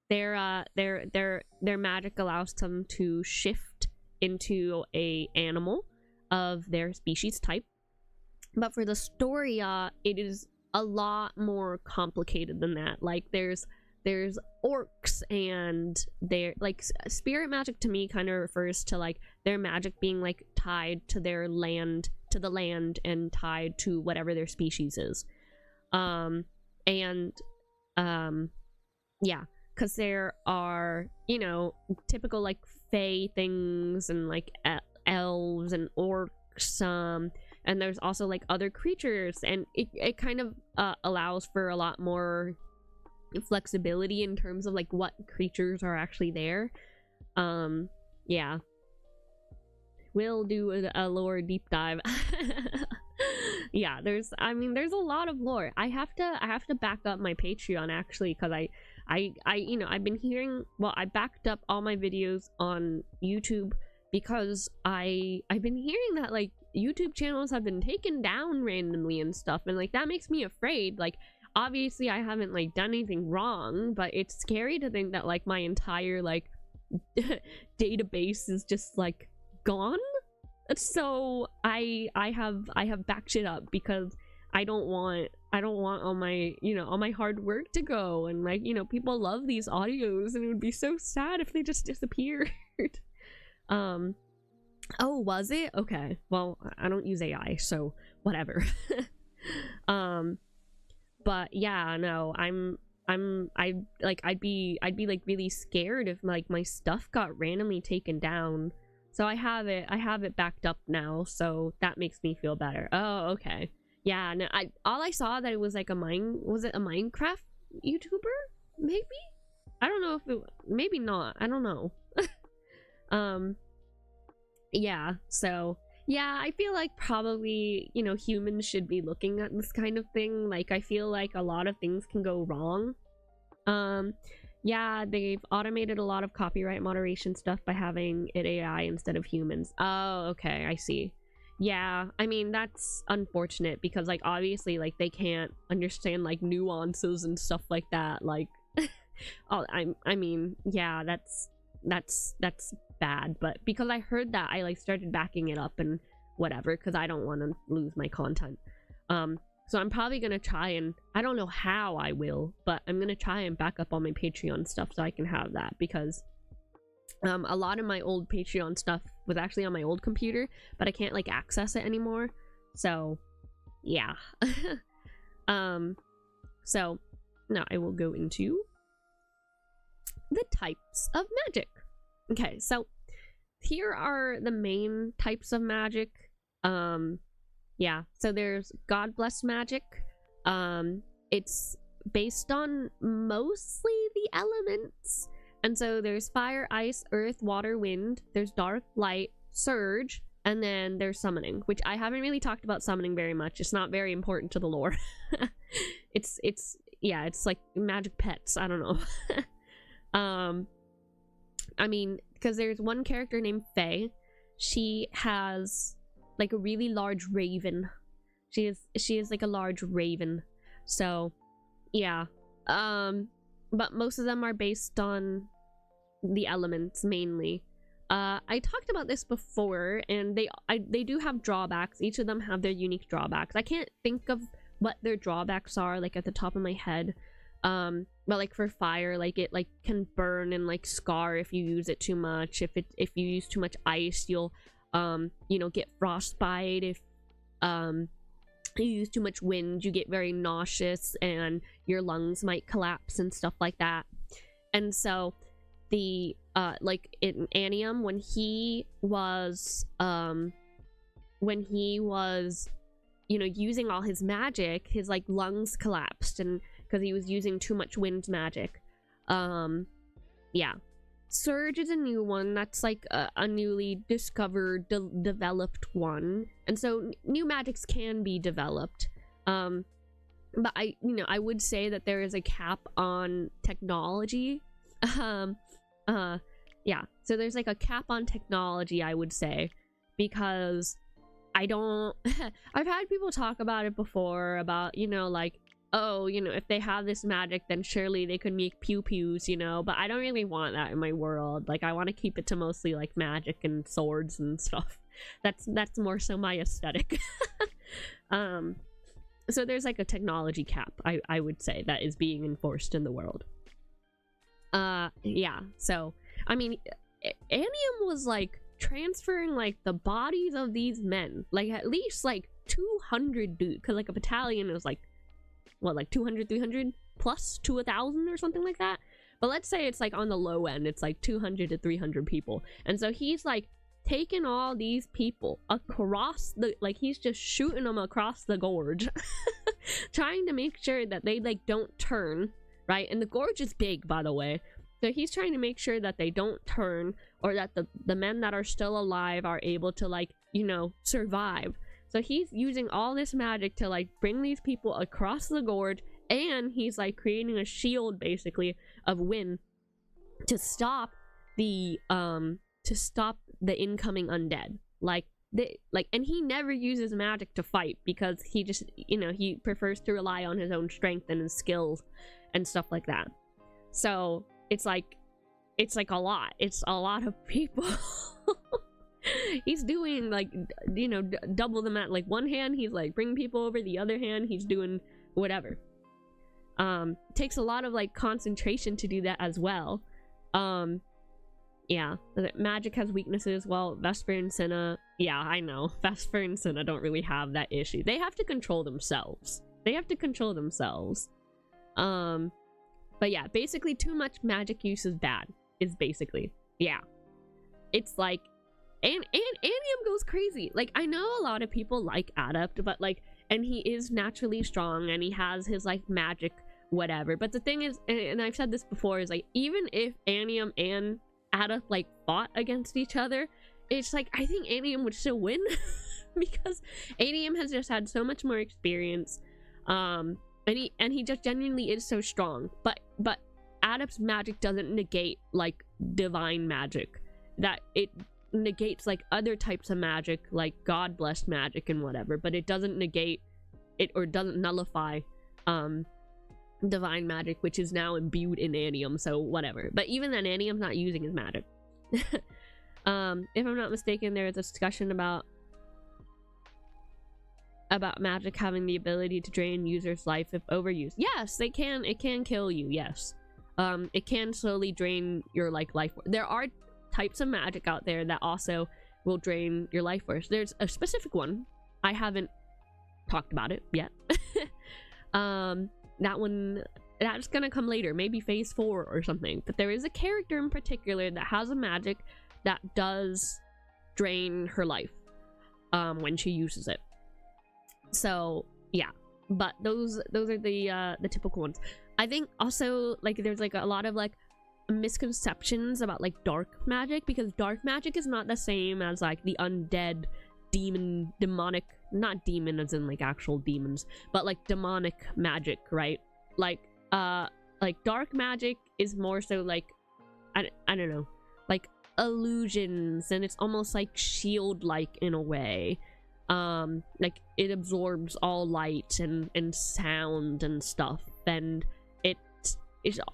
their magic allows them to shift into a animal of their species type. But for the Storia, it is a lot more complicated than that. Like there's orcs, and they're like spirit magic to me kind of refers to like their magic being like tied to their land, to the land, and tied to whatever their species is. Yeah, because there are, you know, typical like fae things and like elves and orcs, and there's also like other creatures, and it kind of allows for a lot more flexibility in terms of like what creatures are actually there. Yeah, we'll do a lore deep dive. Yeah, there's a lot of lore. I have to back up my Patreon actually, because I you know, I've been hearing, well, I backed up all my videos on YouTube because I've been hearing that like YouTube channels have been taken down randomly and stuff, and like that makes me afraid. Like obviously I haven't like done anything wrong, but it's scary to think that like my entire like database is just like gone. So I have backed shit up because I don't want all my, you know, all my hard work to go, and like, you know, people love these audios and it would be so sad if they just disappeared. Oh, was it? Okay, well, I don't use AI, so whatever. But yeah, no, I'd be like really scared if like my stuff got randomly taken down. So I have it backed up now, so that makes me feel better. Oh, okay. Yeah, no, all I saw that it was like was it a Minecraft YouTuber? Maybe? I don't know if it, maybe not. I don't know. Yeah, so yeah, I feel like probably, you know, humans should be looking at this kind of thing. Like I feel like a lot of things can go wrong. Yeah, they've automated a lot of copyright moderation stuff by having it AI instead of humans. Oh, okay, I see. Yeah, I mean, that's unfortunate because like obviously like they can't understand like nuances and stuff like that. Like oh, I mean, yeah, that's bad, but because I heard that, I like started backing it up and whatever because I don't want to lose my content. So I'm probably gonna try, and I don't know how I will, but I'm gonna try and back up all my Patreon stuff so I can have that, because a lot of my old Patreon stuff was actually on my old computer, but I can't like access it anymore. So yeah. So now I will go into the types of magic. Okay, so here are the main types of magic. Yeah, so there's God Blessed magic. It's based on mostly the elements. And so there's fire, ice, earth, water, wind. There's dark, light, surge, and then there's summoning, which I haven't really talked about summoning very much. It's not very important to the lore. it's yeah, it's like magic pets. I don't know. I mean, because there's one character named Faye. She has like a really large raven. She is like a large raven. So yeah. But most of them are based on the elements mainly. I talked about this before, and they do have drawbacks. Each of them have their unique drawbacks. I can't think of what their drawbacks are like at the top of my head. But like for fire, like it like can burn and like scar if you use it too much. If you use too much ice, you'll you know, get frostbite. If you use too much wind, you get very nauseous and your lungs might collapse and stuff like that. And so the like in Anium, when he was you know, using all his magic, his like lungs collapsed, and because he was using too much wind magic. Yeah, Surge is a new one. That's like a newly discovered developed one, and so new magics can be developed. But I would say that there is a cap on technology. Yeah, so there's like a cap on technology, I would say, because I don't I've had people talk about it before, about, you know, like, oh, you know, if they have this magic, then surely they could make pew-pews, you know, but I don't really want that in my world. Like, I want to keep it to mostly like magic and swords and stuff. That's more so my aesthetic. So there's like a technology cap, I would say, that is being enforced in the world. Yeah, so I mean, Anium was like transferring like the bodies of these men, like at least like 200 dudes, because like a battalion is like what, like 200 300 plus to 1,000 or something like that. But let's say it's like on the low end, it's like 200 to 300 people, and so he's like taking all these people across the, like, he's just shooting them across the gorge. Trying to make sure that they like don't turn, right? And the gorge is big, by the way, so he's trying to make sure that they don't turn, or that the men that are still alive are able to, like, you know, survive. So he's using all this magic to like bring these people across the gorge, and he's like creating a shield basically of wind to stop the the incoming undead. And he never uses magic to fight because he just, he prefers to rely on his own strength and his skills and stuff like that. So it's like a lot. It's a lot of people. He's doing like, double the amount. Like one hand he's like bringing people over, the other hand he's doing whatever. Takes a lot of like concentration to do that as well. Yeah, magic has weaknesses. Well, Vesper and Senna, yeah, I know. Vesper and Senna don't really have that issue. They have to control themselves. But yeah, basically too much magic use is bad. Is basically, yeah. It's like, and Anium goes crazy. Like, I know a lot of people like Adept, but like, and he is naturally strong and he has his like magic whatever. But the thing is, and I've said this before, is like, even if Anium and Adept like fought against each other, it's like I think Anium would still win because Anium has just had so much more experience, and he just genuinely is so strong. But Adept's magic doesn't negate like divine magic. That it negates like other types of magic, like god blessed magic and whatever, but it doesn't negate it or doesn't nullify divine magic, which is now imbued in Anium, so whatever. But even then, Anium's not using his magic. If I'm not mistaken, there is a discussion about magic having the ability to drain users' life if overused. Yes, it can kill you, yes. It can slowly drain your like life. There are types of magic out there that also will drain your life force. There's a specific one. I haven't talked about it yet. That one, that's gonna come later, maybe phase 4 or something. But there is a character in particular that has a magic that does drain her life when she uses it. So yeah, but those are the typical ones. I think also like there's like a lot of like misconceptions about like dark magic, because dark magic is not the same as like the undead demonic, not demon as in like actual demons, but like demonic magic, right? Like dark magic is more so like I don't know, like illusions, and it's almost like shield like in a way. Like it absorbs all light and sound and stuff, and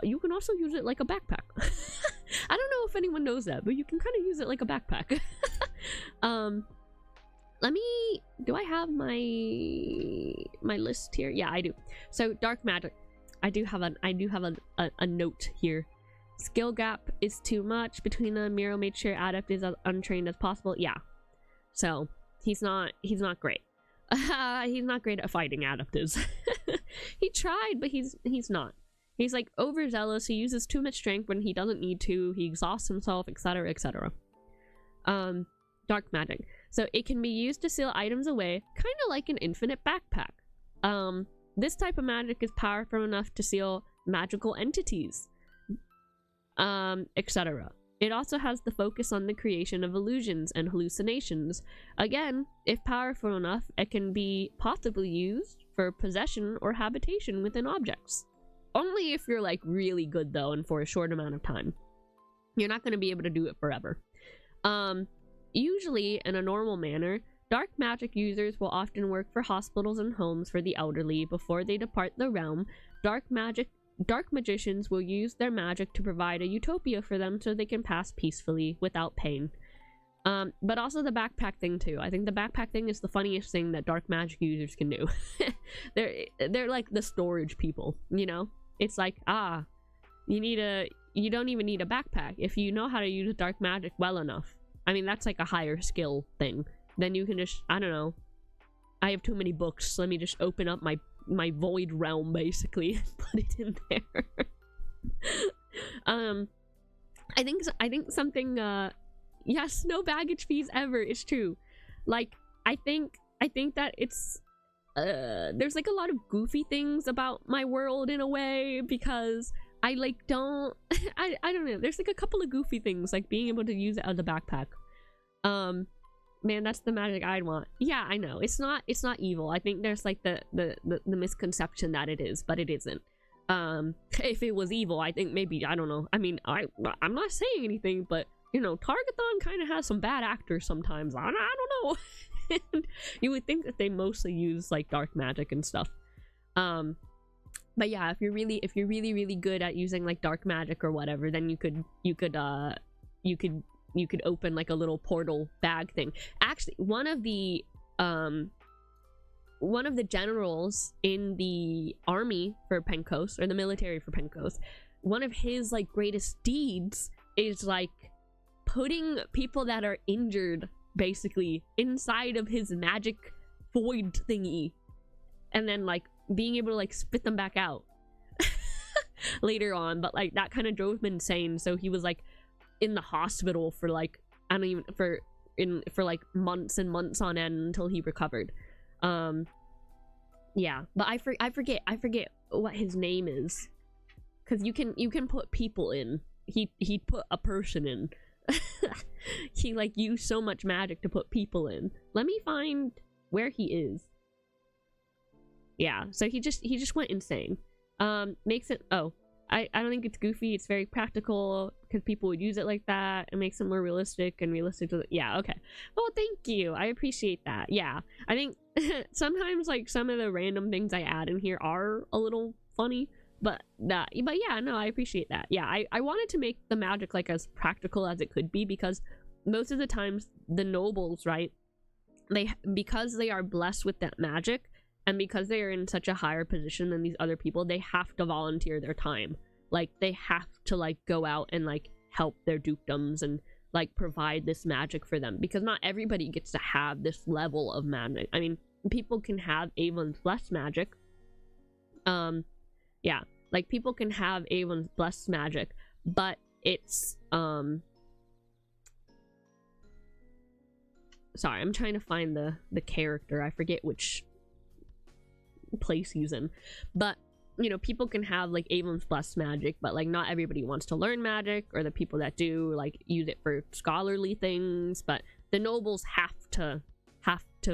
you can also use it like a backpack. I don't know if anyone knows that, but you can kind of use it like a backpack. Do I have my list here? Yeah, I do. So dark magic, I do have a note here. Skill gap is too much between them. Miro made sure Adept is as untrained as possible. Yeah, so he's not great. He's not great at fighting. Adept is. He tried, but he's not. He's like overzealous. He uses too much strength when he doesn't need to. He exhausts himself, etc., etc. Dark magic. So it can be used to seal items away, kind of like an infinite backpack. This type of magic is powerful enough to seal magical entities, etc. It also has the focus on the creation of illusions and hallucinations. Again, if powerful enough, it can be possibly used for possession or habitation within objects. Only if you're like really good though, and for a short amount of time. You're not going to be able to do it forever. Usually in a normal manner, dark magic users will often work for hospitals and homes for the elderly before they depart the realm. Dark magicians will use their magic to provide a utopia for them so they can pass peacefully without pain. But also the backpack thing too. I think the backpack thing is the funniest thing that dark magic users can do. They're like the storage people, you know? It's like, you don't even need a backpack if you know how to use dark magic well enough. I mean, that's like a higher skill thing. Then you can just, I don't know, I have too many books, let me just open up my void realm basically and put it in there. I think something, yes, no baggage fees ever is true. Like, I think that it's there's like a lot of goofy things about my world in a way, because I like don't I don't know, there's like a couple of goofy things, like being able to use it as a backpack. Man, that's the magic I'd want. Yeah, I know, it's not evil. I think there's like the misconception that it is, but it isn't. If it was evil, I think maybe, I don't know, I mean, I'm not saying anything, but you know, Targathon kind of has some bad actors sometimes. I don't know. And you would think that they mostly use like dark magic and stuff. But yeah, if you're really good at using like dark magic or whatever, then you could open like a little portal bag thing. Actually, one of the generals in the army for Penkos, or the military for Penkos, one of his like greatest deeds is like putting people that are injured basically inside of his magic void thingy, and then like being able to like spit them back out later on. But like that kind of drove him insane, so he was like in the hospital for like I don't even for like months and months on end until he recovered. Yeah, but I forget what his name is, because you can put people in. He put a person in. He like used so much magic to put people in. Let me find where he is. Yeah, so he just went insane. Makes it, oh, I don't think it's goofy. It's very practical because people would use it like that. It makes it more realistic and realistic to, yeah, okay. Well, thank you. I appreciate that. Yeah, I think sometimes like some of the random things I add in here are a little funny, but yeah, no, I appreciate that. Yeah, I wanted to make the magic like as practical as it could be, because most of the times the nobles, right, because they are blessed with that magic, and because they are in such a higher position than these other people, they have to volunteer their time. Like, they have to, like, go out and, like, help their dukedoms and, like, provide this magic for them. Because not everybody gets to have this level of magic. I mean, people can have Avon's Blessed magic. Yeah. Like, people can have Avon's Blessed magic, but it's, sorry, I'm trying to find the character. I forget which place he's in, but you know, people can have like Avon's Blessed magic, but like not everybody wants to learn magic, or the people that do like use it for scholarly things. But the nobles have to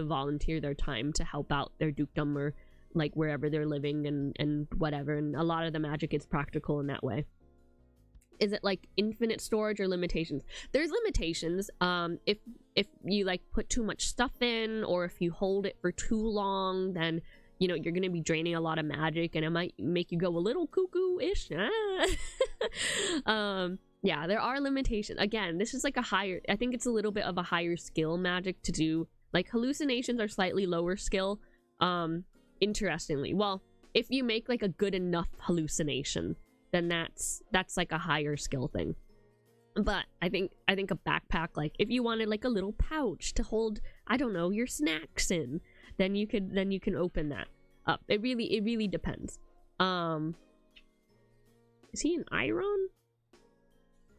volunteer their time to help out their dukedom or like wherever they're living and whatever, and a lot of the magic is practical in that way. Is it like infinite storage or limitations? There's limitations. If you like put too much stuff in, or if you hold it for too long, then you know, you're gonna be draining a lot of magic, and it might make you go a little cuckoo-ish. Yeah, there are limitations. Again, this is like a higher, I think it's a little bit of a higher skill magic to do. Like, hallucinations are slightly lower skill, interestingly. Well, if you make like a good enough hallucination, then that's like a higher skill thing. But I think a backpack, like if you wanted like a little pouch to hold, I don't know, your snacks in, then you can open that up. It really depends. Is he an Iron?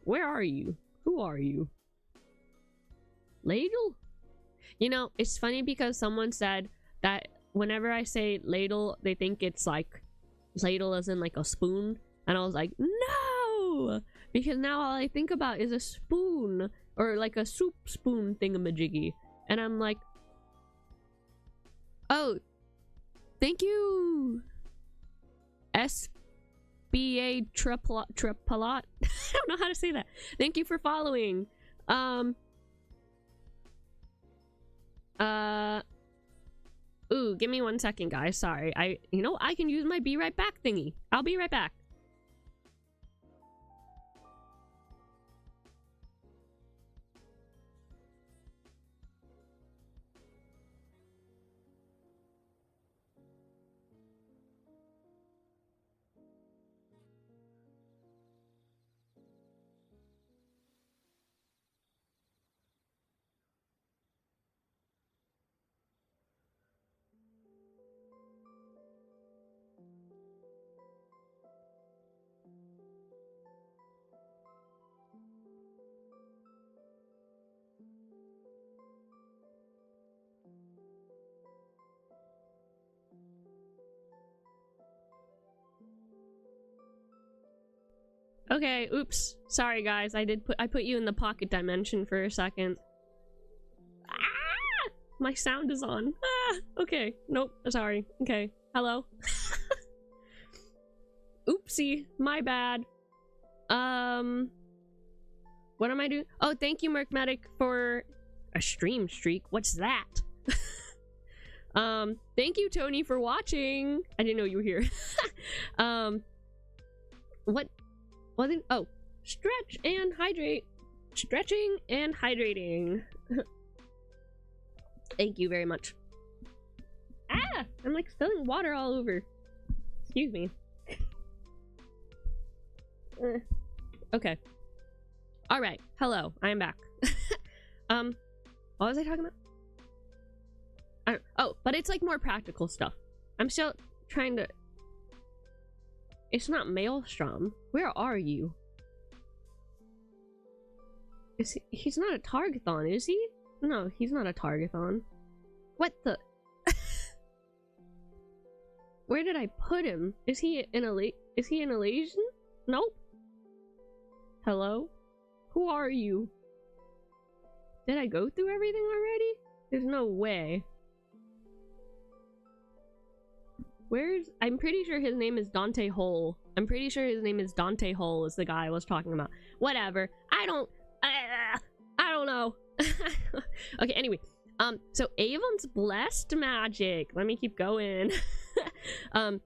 Where are you? Who are you? Ladle? You know, it's funny because someone said that whenever I say ladle, they think it's like ladle as in like a spoon, and I was like, no, because now all I think about is a spoon, or like a soup spoon thingamajiggy, and I'm like, oh, thank you, SBA Tripalot. I don't know how to say that. Thank you for following. Ooh, give me 1 second, guys. Sorry. You know, I can use my be right back thingy. I'll be right back. Okay, oops. Sorry, guys. I put you in the pocket dimension for a second. Ah! My sound is on. Ah! Okay. Nope. Sorry. Okay. Hello. Oopsie. My bad. What am I doing? Oh, thank you, Mercmatic, for a stream streak. What's that? Thank you, Tony, for watching. I didn't know you were here. What wasn't? Oh, stretch and hydrate. Stretching and hydrating. Thank you very much. Ah, I'm like spilling water all over. Excuse me. Okay. All right. Hello. I am back. What was I talking about? Oh, but it's like more practical stuff. I'm still trying to. It's not Maelstrom. Where are you? He's not a Targathon, is he? No, he's not a Targathon. What the? Where did I put him? Is he an Elysian? Nope. Hello? Who are you? Did I go through everything already? There's no way. I'm pretty sure his name is Dante Hole. I'm pretty sure his name is Dante Hole is the guy I was talking about. Whatever. I don't know. Okay, anyway. So Avon's Blessed Magic. Let me keep going. So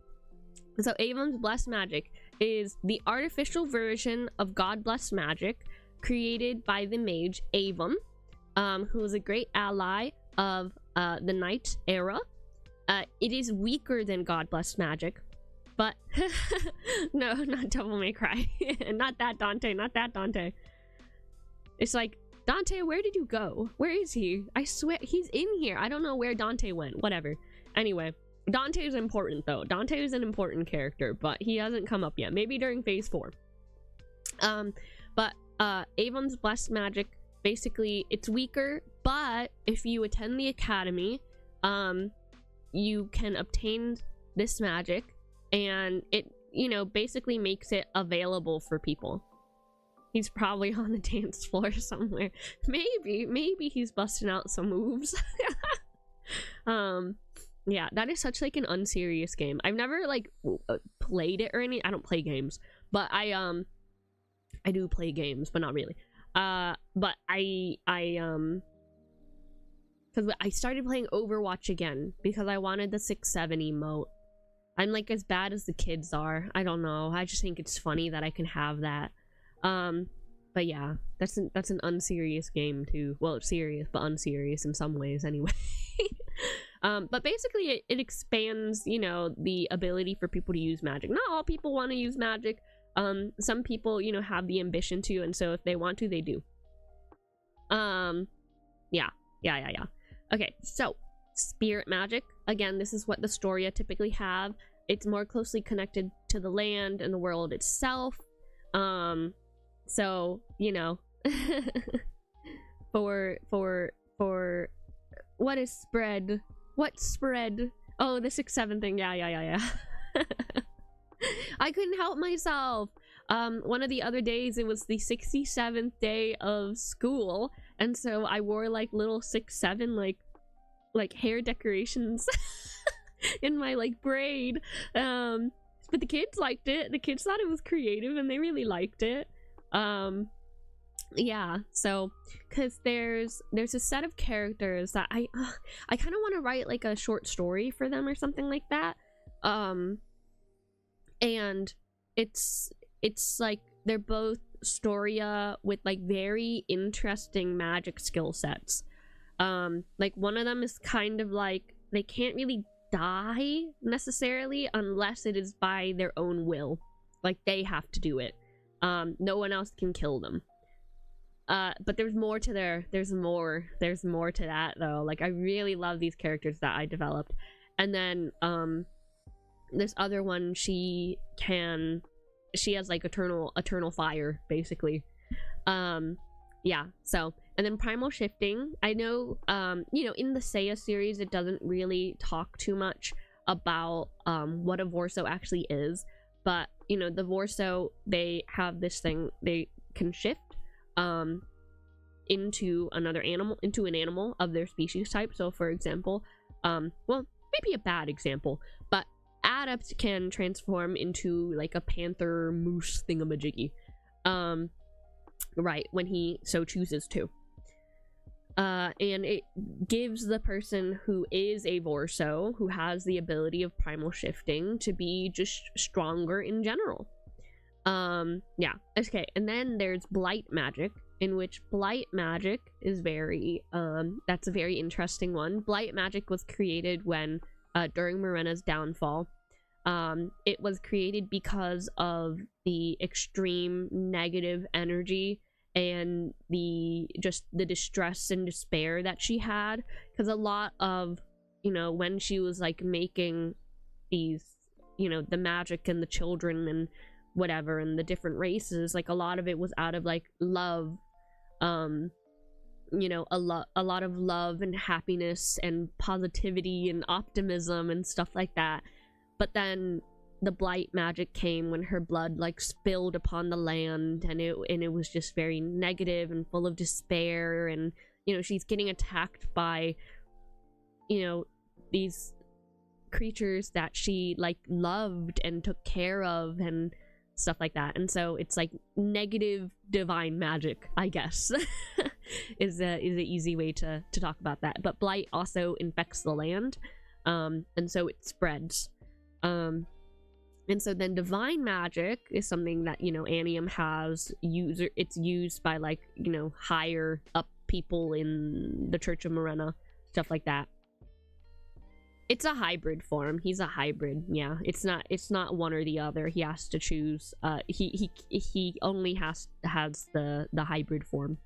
Avon's Blessed Magic is the artificial version of God Blessed Magic created by the mage Avon, who is a great ally of the Knight era. It is weaker than God Blessed Magic, but no, not Devil May Cry. Not that Dante, not that Dante. It's like, Dante, where did you go? Where is he? I swear, he's in here. I don't know where Dante went. Whatever. Anyway, Dante is important, though. Dante is an important character, but he hasn't come up yet. Maybe during phase 4. But Avon's Blessed Magic, basically, it's weaker, but if you attend the academy, you can obtain this magic, and it, you know, basically makes it available for people. He's probably on the dance floor somewhere. Maybe he's busting out some moves. Yeah, that is such like an unserious game. I've never like played it or any. I don't play games, but I do play games, but not really. But because I started playing Overwatch again because I wanted the 6-7 emote. I'm like as bad as the kids are. I don't know. I just think it's funny that I can have that. But yeah, that's an unserious game too. Well, it's serious, but unserious in some ways anyway. But basically it expands, you know, the ability for people to use magic. Not all people want to use magic. Some people, you know, have the ambition to, and so if they want to, they do. Yeah. Okay, so spirit magic. Again, this is what the Storia typically have. It's more closely connected to the land and the world itself. So, you know, for what is spread? What spread? Oh, the 6-7 thing. Yeah. I couldn't help myself. One of the other days, it was the 67th day of school, and so I wore like little 6-7 like hair decorations in my like braid. But the kids liked it. The kids thought it was creative, and they really liked it. Yeah, so because there's a set of characters that I kind of want to write like a short story for them or something like that. And it's like they're both Storia with like very interesting magic skill sets. Like one of them is kind of like they can't really die necessarily unless it is by their own will. Like they have to do it. No one else can kill them. But there's more to there's more to that though. Like I really love these characters that I developed. And then this other one, she has like eternal fire basically. Yeah, so, and then primal shifting. I know you know, in the Seiya series it doesn't really talk too much about what a Vorso actually is, but you know, the Vorso, they have this thing, they can shift into an animal of their species type. So for example, well, maybe a bad example, but Adepts can transform into like a panther moose thingamajiggy. right, when he so chooses to. And it gives the person who is a Vorso, who has the ability of primal shifting, to be just stronger in general. Yeah, okay, and then there's blight magic, in which blight magic is very, that's a very interesting one. Blight magic was created when, during Morena's downfall. It was created because of the extreme negative energy and the distress and despair that she had, because a lot of, you know, when she was like making these, you know, the magic and the children and whatever and the different races, like a lot of it was out of like love, you know, a lot of love and happiness and positivity and optimism and stuff like that. But then the blight magic came when her blood like spilled upon the land, and it was just very negative and full of despair, and you know, she's getting attacked by, you know, these creatures that she like loved and took care of and stuff like that. And so it's like negative divine magic, I guess, is a easy way to talk about that. But blight also infects the land, and so it spreads. And so then divine magic is something that, you know, Anium has it's used by like, you know, higher up people in the Church of Morena, stuff like that. It's a hybrid form. He's a hybrid. Yeah, it's not one or the other. He has to choose. He only has the hybrid form.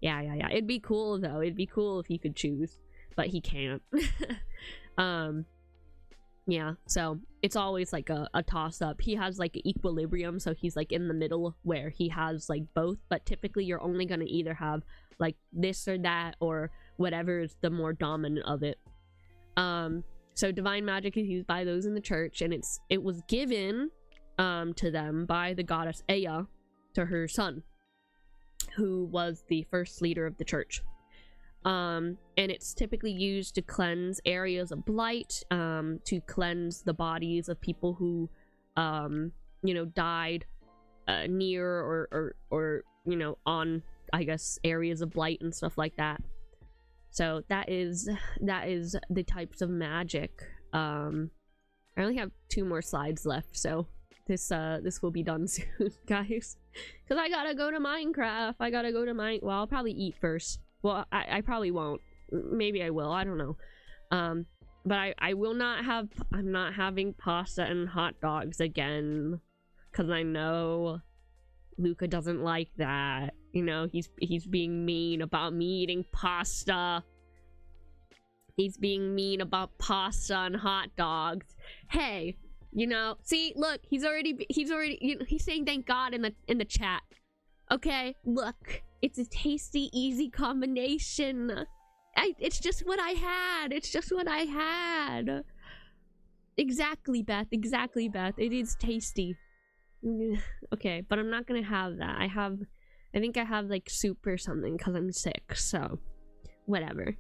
Yeah. It'd be cool though. It'd be cool if he could choose, but he can't. Yeah, so it's always like a toss up. He has like equilibrium, so he's like in the middle where he has like both, but typically you're only gonna either have like this or that, or whatever is the more dominant of it. So divine magic is used by those in the church, and it was given to them by the goddess Ea to her son, who was the first leader of the church. And it's typically used to cleanse areas of blight, to cleanse the bodies of people who you know, died near or you know, on, I guess, areas of blight and stuff like that. So that is the types of magic. I only have 2 more slides left, so this will be done soon, guys, because I gotta go to Minecraft. Well, I'll probably eat first. Well, I probably won't. Maybe I will. I don't know. But I will not have... I'm not having pasta and hot dogs again, because I know Luca doesn't like that. You know, he's being mean about me eating pasta. He's being mean about pasta and hot dogs. Hey, you know, see, look, he's already, you know, he's saying thank God in the chat. Okay, look. It's a tasty, easy combination. It's just what I had. Exactly, Beth. It is tasty. Okay, but I'm not gonna have that. I think I have like soup or something because I'm sick, so whatever.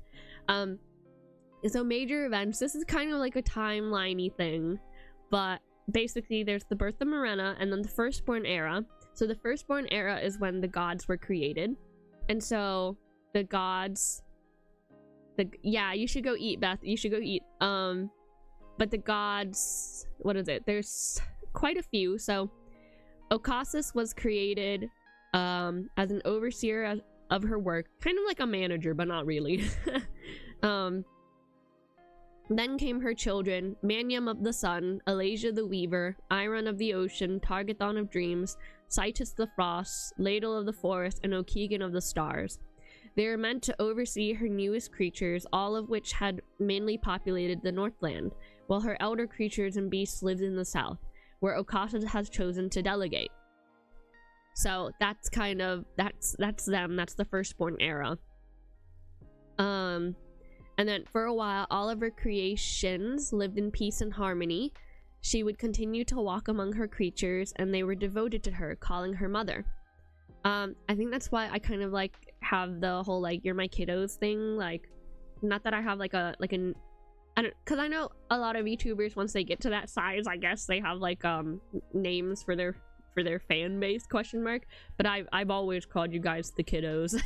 So major events. This is kind of like a timeliney thing, but basically there's the birth of Morena and then the Firstborn era. So the Firstborn era is when the gods were created. And so the gods... Yeah, you should go eat, Beth. You should go eat. But the gods... What is it? There's quite a few. So Ocassus was created as an overseer of her work. Kind of like a manager, but not really. Then came her children, Manium of the sun, Alasia the weaver, Iron of the ocean, Targathon of dreams, Citus the frost, Ladle of the forest, and Okegan of the stars. They are meant to oversee her newest creatures, all of which had mainly populated the Northland, while her elder creatures and beasts lived in the south, where Ocassus has chosen to delegate. So that's kind of, that's them, that's the Firstborn era. And then for a while, all of her creations lived in peace and harmony. She would continue to walk among her creatures, and they were devoted to her, calling her mother. I think that's why I kind of like have the whole like you're my kiddos thing. Like, not that I have like I don't, because I know a lot of YouTubers, once they get to that size, I guess they have like names for their for their fan base, question mark, but I've always called you guys the kiddos.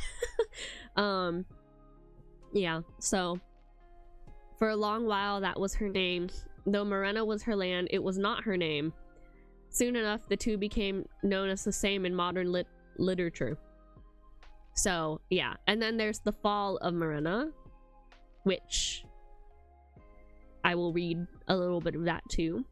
Yeah, so for a long while that was her name. Though Morena was her land, it was not her name. Soon enough, the two became known as the same in modern literature. So, yeah. And then there's the fall of Morena, which I will read a little bit of that too.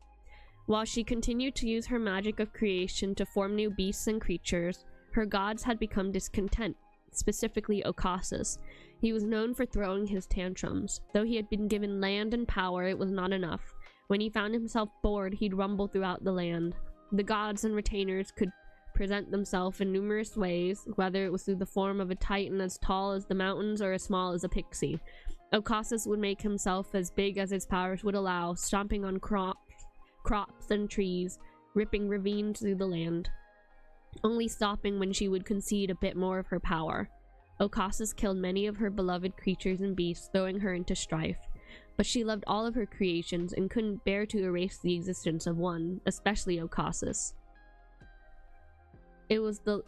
While she continued to use her magic of creation to form new beasts and creatures, her gods had become discontent, specifically Ocassus. He was known for throwing his tantrums. Though he had been given land and power, it was not enough. When he found himself bored, he'd rumble throughout the land. The gods and retainers could present themselves in numerous ways, whether it was through the form of a titan as tall as the mountains or as small as a pixie. Ocassus would make himself as big as his powers would allow, stomping on crops and trees, ripping ravines through the land, only stopping when she would concede a bit more of her power. Ocassus killed many of her beloved creatures and beasts, throwing her into strife. But she loved all of her creations and couldn't bear to erase the existence of one, especially Ocassus. It was the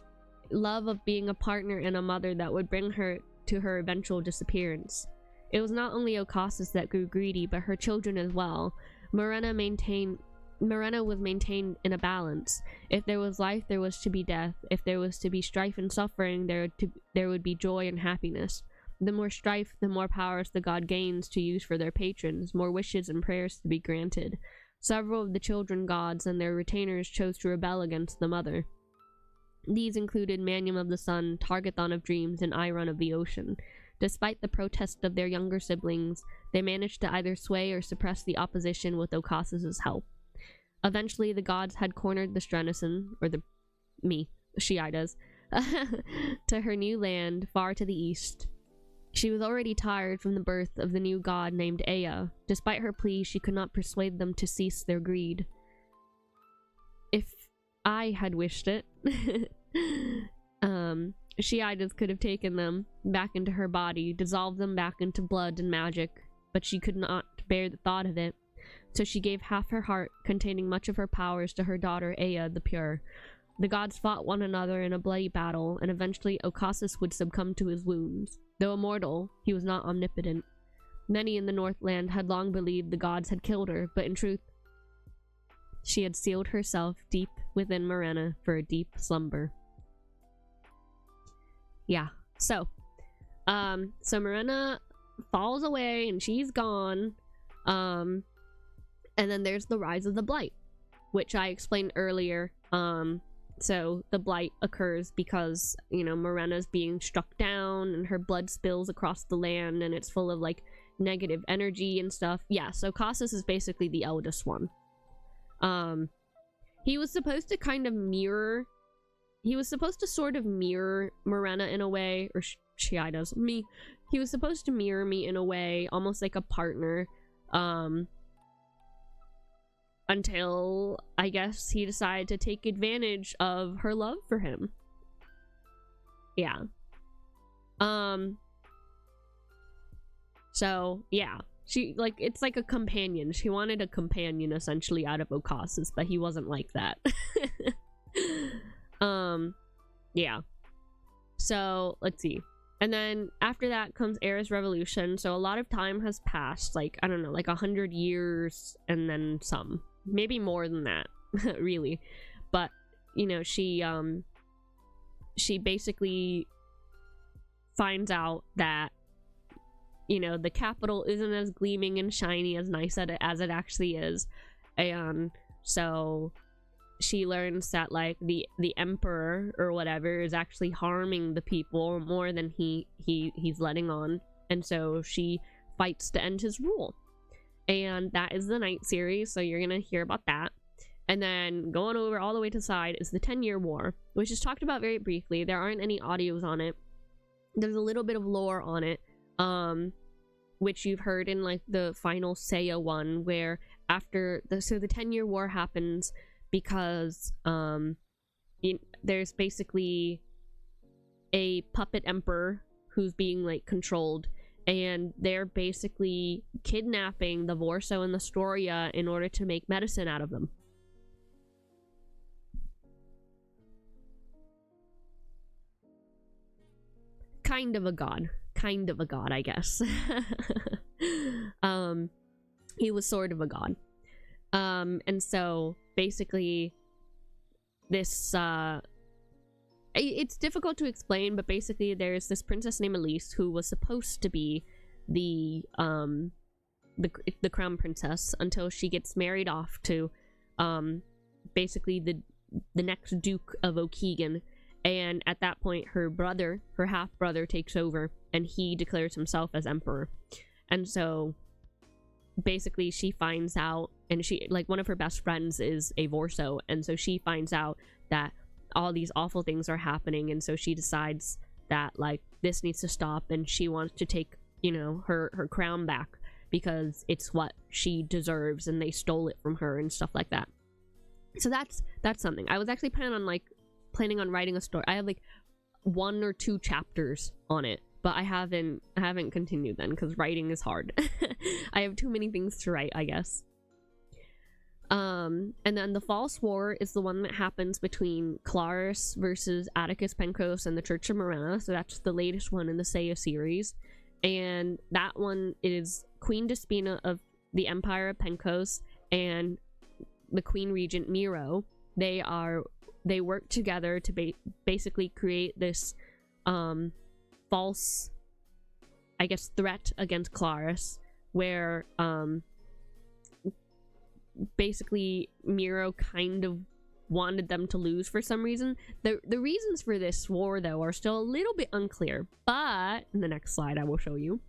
love of being a partner and a mother that would bring her to her eventual disappearance. It was not only Ocassus that grew greedy, but her children as well. Morena was maintained in a balance. If there was life, there was to be death. If there was to be strife and suffering, there would be joy and happiness. The more strife, the more powers the god gains to use for their patrons, more wishes and prayers to be granted. Several of the children gods and their retainers chose to rebel against the mother. These included Manium of the Sun, Targathon of Dreams, and Iron of the Ocean. Despite the protests of their younger siblings, they managed to either sway or suppress the opposition with Ocassus's help. Eventually, the gods had cornered the Strenison, or Shiaides, to her new land far to the east. She was already tired from the birth of the new god named Ea. Despite her pleas, she could not persuade them to cease their greed. If I had wished it, Shiaides could have taken them back into her body, dissolved them back into blood and magic, but she could not bear the thought of it. So she gave half her heart, containing much of her powers, to her daughter Ea the Pure. The gods fought one another in a bloody battle, and eventually Ocassus would succumb to his wounds. Though immortal, he was not omnipotent. Many in the Northland had long believed the gods had killed her, but in truth, she had sealed herself deep within Morena for a deep slumber. Yeah, so Morena falls away and she's gone. And then there's the rise of the Blight, which I explained earlier. So the Blight occurs because, Morena's being struck down and her blood spills across the land and it's full of, negative energy and stuff. Yeah, so Ocassus is basically the eldest one. He was supposed to kind of mirror... He was supposed to sort of mirror Morena in a way, or Shiaides, me. He was supposed to mirror me in a way, almost like a partner, until, I guess, he decided to take advantage of her love for him. Yeah. So, yeah. She, it's like a companion. She wanted a companion, essentially, out of Ocassus, but he wasn't like that. Yeah. So, let's see. And then, after that comes Era's Revolution, so a lot of time has passed, I don't know, 100 years, and then some. Maybe more than that, really. But, she basically finds out that, the capital isn't as gleaming and shiny as nice as it actually is. And so she learns that, the emperor or whatever is actually harming the people more than he's letting on. And so she fights to end his rule. And that is the Night series, so you're gonna hear about that. And then going over all the way to the side is the 10-Year War, which is talked about very briefly. There aren't any audios on it. There's a little bit of lore on it, which you've heard in the final Seiya one, where after the 10-Year War happens because there's basically a puppet emperor who's being controlled, and they're basically kidnapping the Vorso and the Storia in order to make medicine out of them. kind of a god, I guess. He was sort of a god. And so basically this it's difficult to explain, but basically there's this princess named Elise who was supposed to be the crown princess until she gets married off to basically the next Duke of O'Keegan, and at that point her half brother takes over and he declares himself as emperor. And so basically she finds out, and she, like, one of her best friends is a Vorso, and so she finds out that all these awful things are happening, and so she decides that, like, this needs to stop, and she wants to take, you know, her crown back because it's what she deserves and they stole it from her and stuff like that. So that's something. I was actually planning on writing a story. I have like 1 or 2 chapters on it, but I haven't continued then because writing is hard. I have too many things to write, I guess. And then the False War is the one that happens between Claris versus Atticus Pencos and the Church of Morena. So that's the latest one in the Seiya series. And that one is Queen Despina of the Empire of Pencos and the Queen Regent Miro. They work together to basically create this false, I guess, threat against Claris, where basically Miro kind of wanted them to lose for some reason. The reasons for this war, though, are still a little bit unclear, but in the next slide I will show you.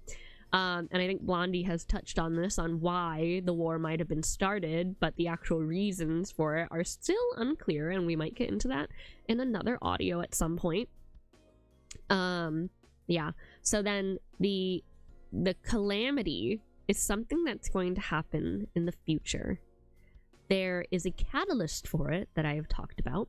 And I think Blondie has touched on this, on why the war might have been started, but the actual reasons for it are still unclear, and we might get into that in another audio at some point. Yeah, so then the calamity is something that's going to happen in the future. There is a catalyst for it that I have talked about,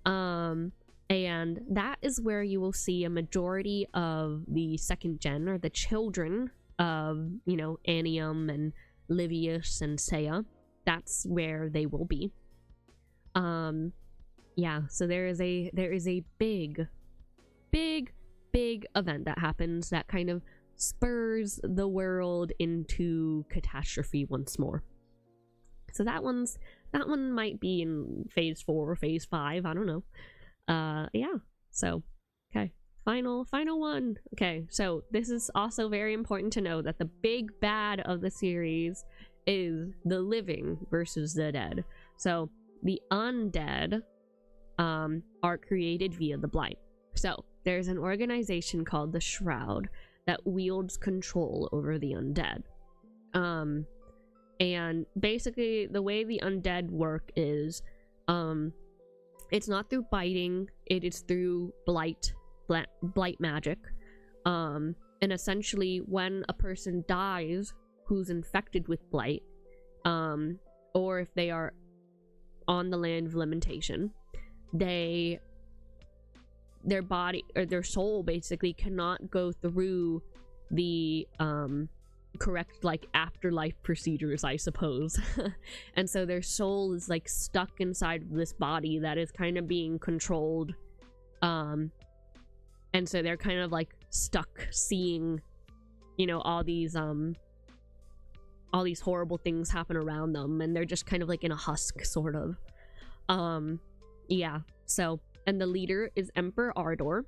and that is where you will see a majority of the second gen, or the children of, you know, Anium and Livius and Seiya. That's where they will be. Yeah, so there is a big event that happens that kind of spurs the world into catastrophe once more. So that one might be in phase 4 or phase 5, I don't know. Yeah, so okay, final one. Okay, so this is also very important to know that the big bad of the series is the living versus the dead. So the undead are created via the blight. So there's an organization called the Shroud that wields control over the undead. And basically the way the undead work is, it's not through biting, it is through blight magic. And essentially when a person dies who's infected with blight, or if they are on the land of lamentation, their body or their soul basically cannot go through the correct, like, afterlife procedures, I suppose. And so their soul is like stuck inside this body that is kind of being controlled, and so they're kind of like stuck seeing, you know, all these horrible things happen around them, and they're just kind of like in a husk, sort of. Yeah, so, and the leader is Emperor Ardor.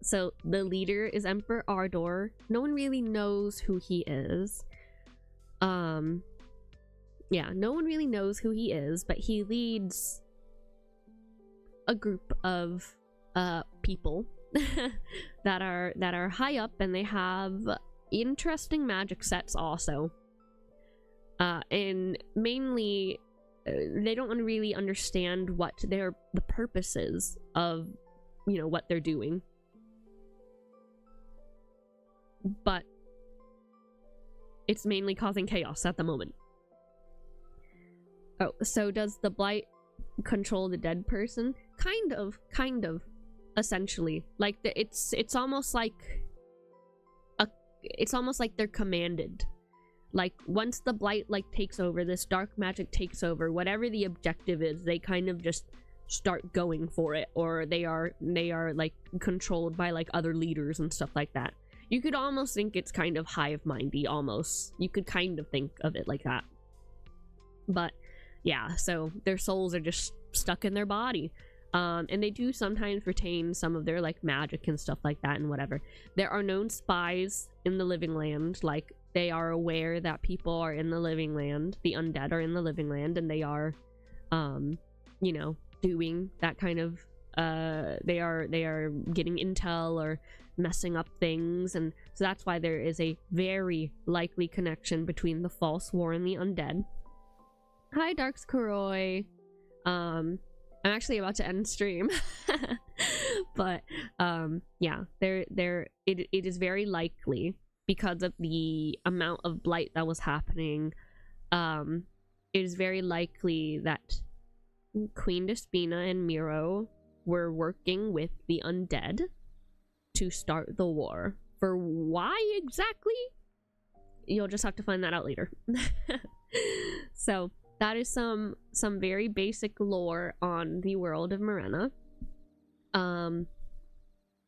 So the leader is Emperor Ardor. No one really knows who he is. Yeah, no one really knows who he is, but he leads a group of people that are high up, and they have interesting magic sets also. And mainly they don't really understand what the purpose is of, you know, what they're doing. But it's mainly causing chaos at the moment. Oh, so does the blight control the dead person? Kind of, essentially. Like, it's almost like they're commanded. Like, once the blight, like, takes over, this dark magic takes over, whatever the objective is, they kind of just start going for it, or they are like controlled by like other leaders and stuff like that. You could almost think it's kind of hive mindy, almost. You could kind of think of it like that. But yeah, so their souls are just stuck in their body. And they do sometimes retain some of their like magic and stuff like that and whatever. There are known spies in the living land. Like, they are aware that people are in the living land, the undead are in the living land, and they are you know, doing that kind of they are getting intel or messing up things. And so that's why there is a very likely connection between the false war and the undead. Hi Darkskaroi. I'm actually about to end stream. But yeah, it is very likely, because of the amount of blight that was happening, it is very likely that Queen Despina and Miro were working with the undead to start the war. For why exactly? You'll just have to find that out later. So that is some very basic lore on the world of Morena.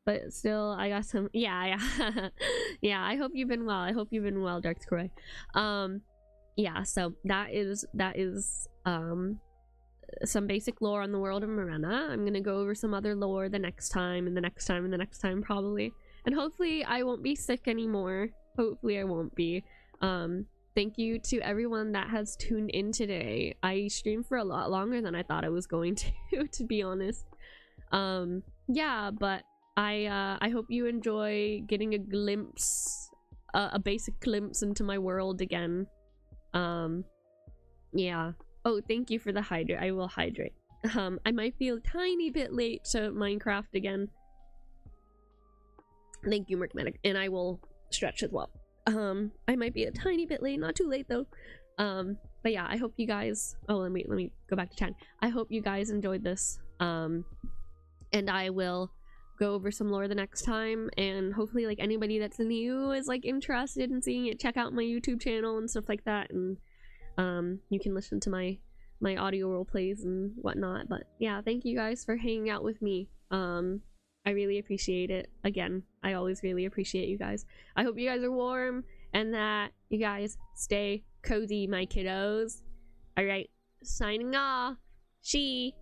But still, I got some. Yeah. Yeah, I hope you've been well. I hope you've been well, Darkskaroi. Yeah, so that is some basic lore on the world of Morena. I'm gonna go over some other lore the next time, and the next time, and the next time, probably. And hopefully I won't be sick anymore. Hopefully I won't be. Thank you to everyone that has tuned in today. I streamed for a lot longer than I thought I was going to be honest. Yeah, but I hope you enjoy getting a glimpse, a basic glimpse into my world again. Yeah. Oh, thank you for the hydrate. I will hydrate. I might be a tiny bit late to Minecraft again. Thank you, Merkmedic. And I will stretch as well. I might be a tiny bit late, not too late though. But yeah, I hope you guys, oh, let me go back to chat. I hope you guys enjoyed this. And I will go over some lore the next time, and hopefully like anybody that's new is like interested in seeing it, check out my YouTube channel and stuff like that, and you can listen to my audio role plays and whatnot. But yeah, thank you guys for hanging out with me. I really appreciate it. Again, I always really appreciate you guys. I hope you guys are warm and that you guys stay cozy, my kiddos. All right, signing off. She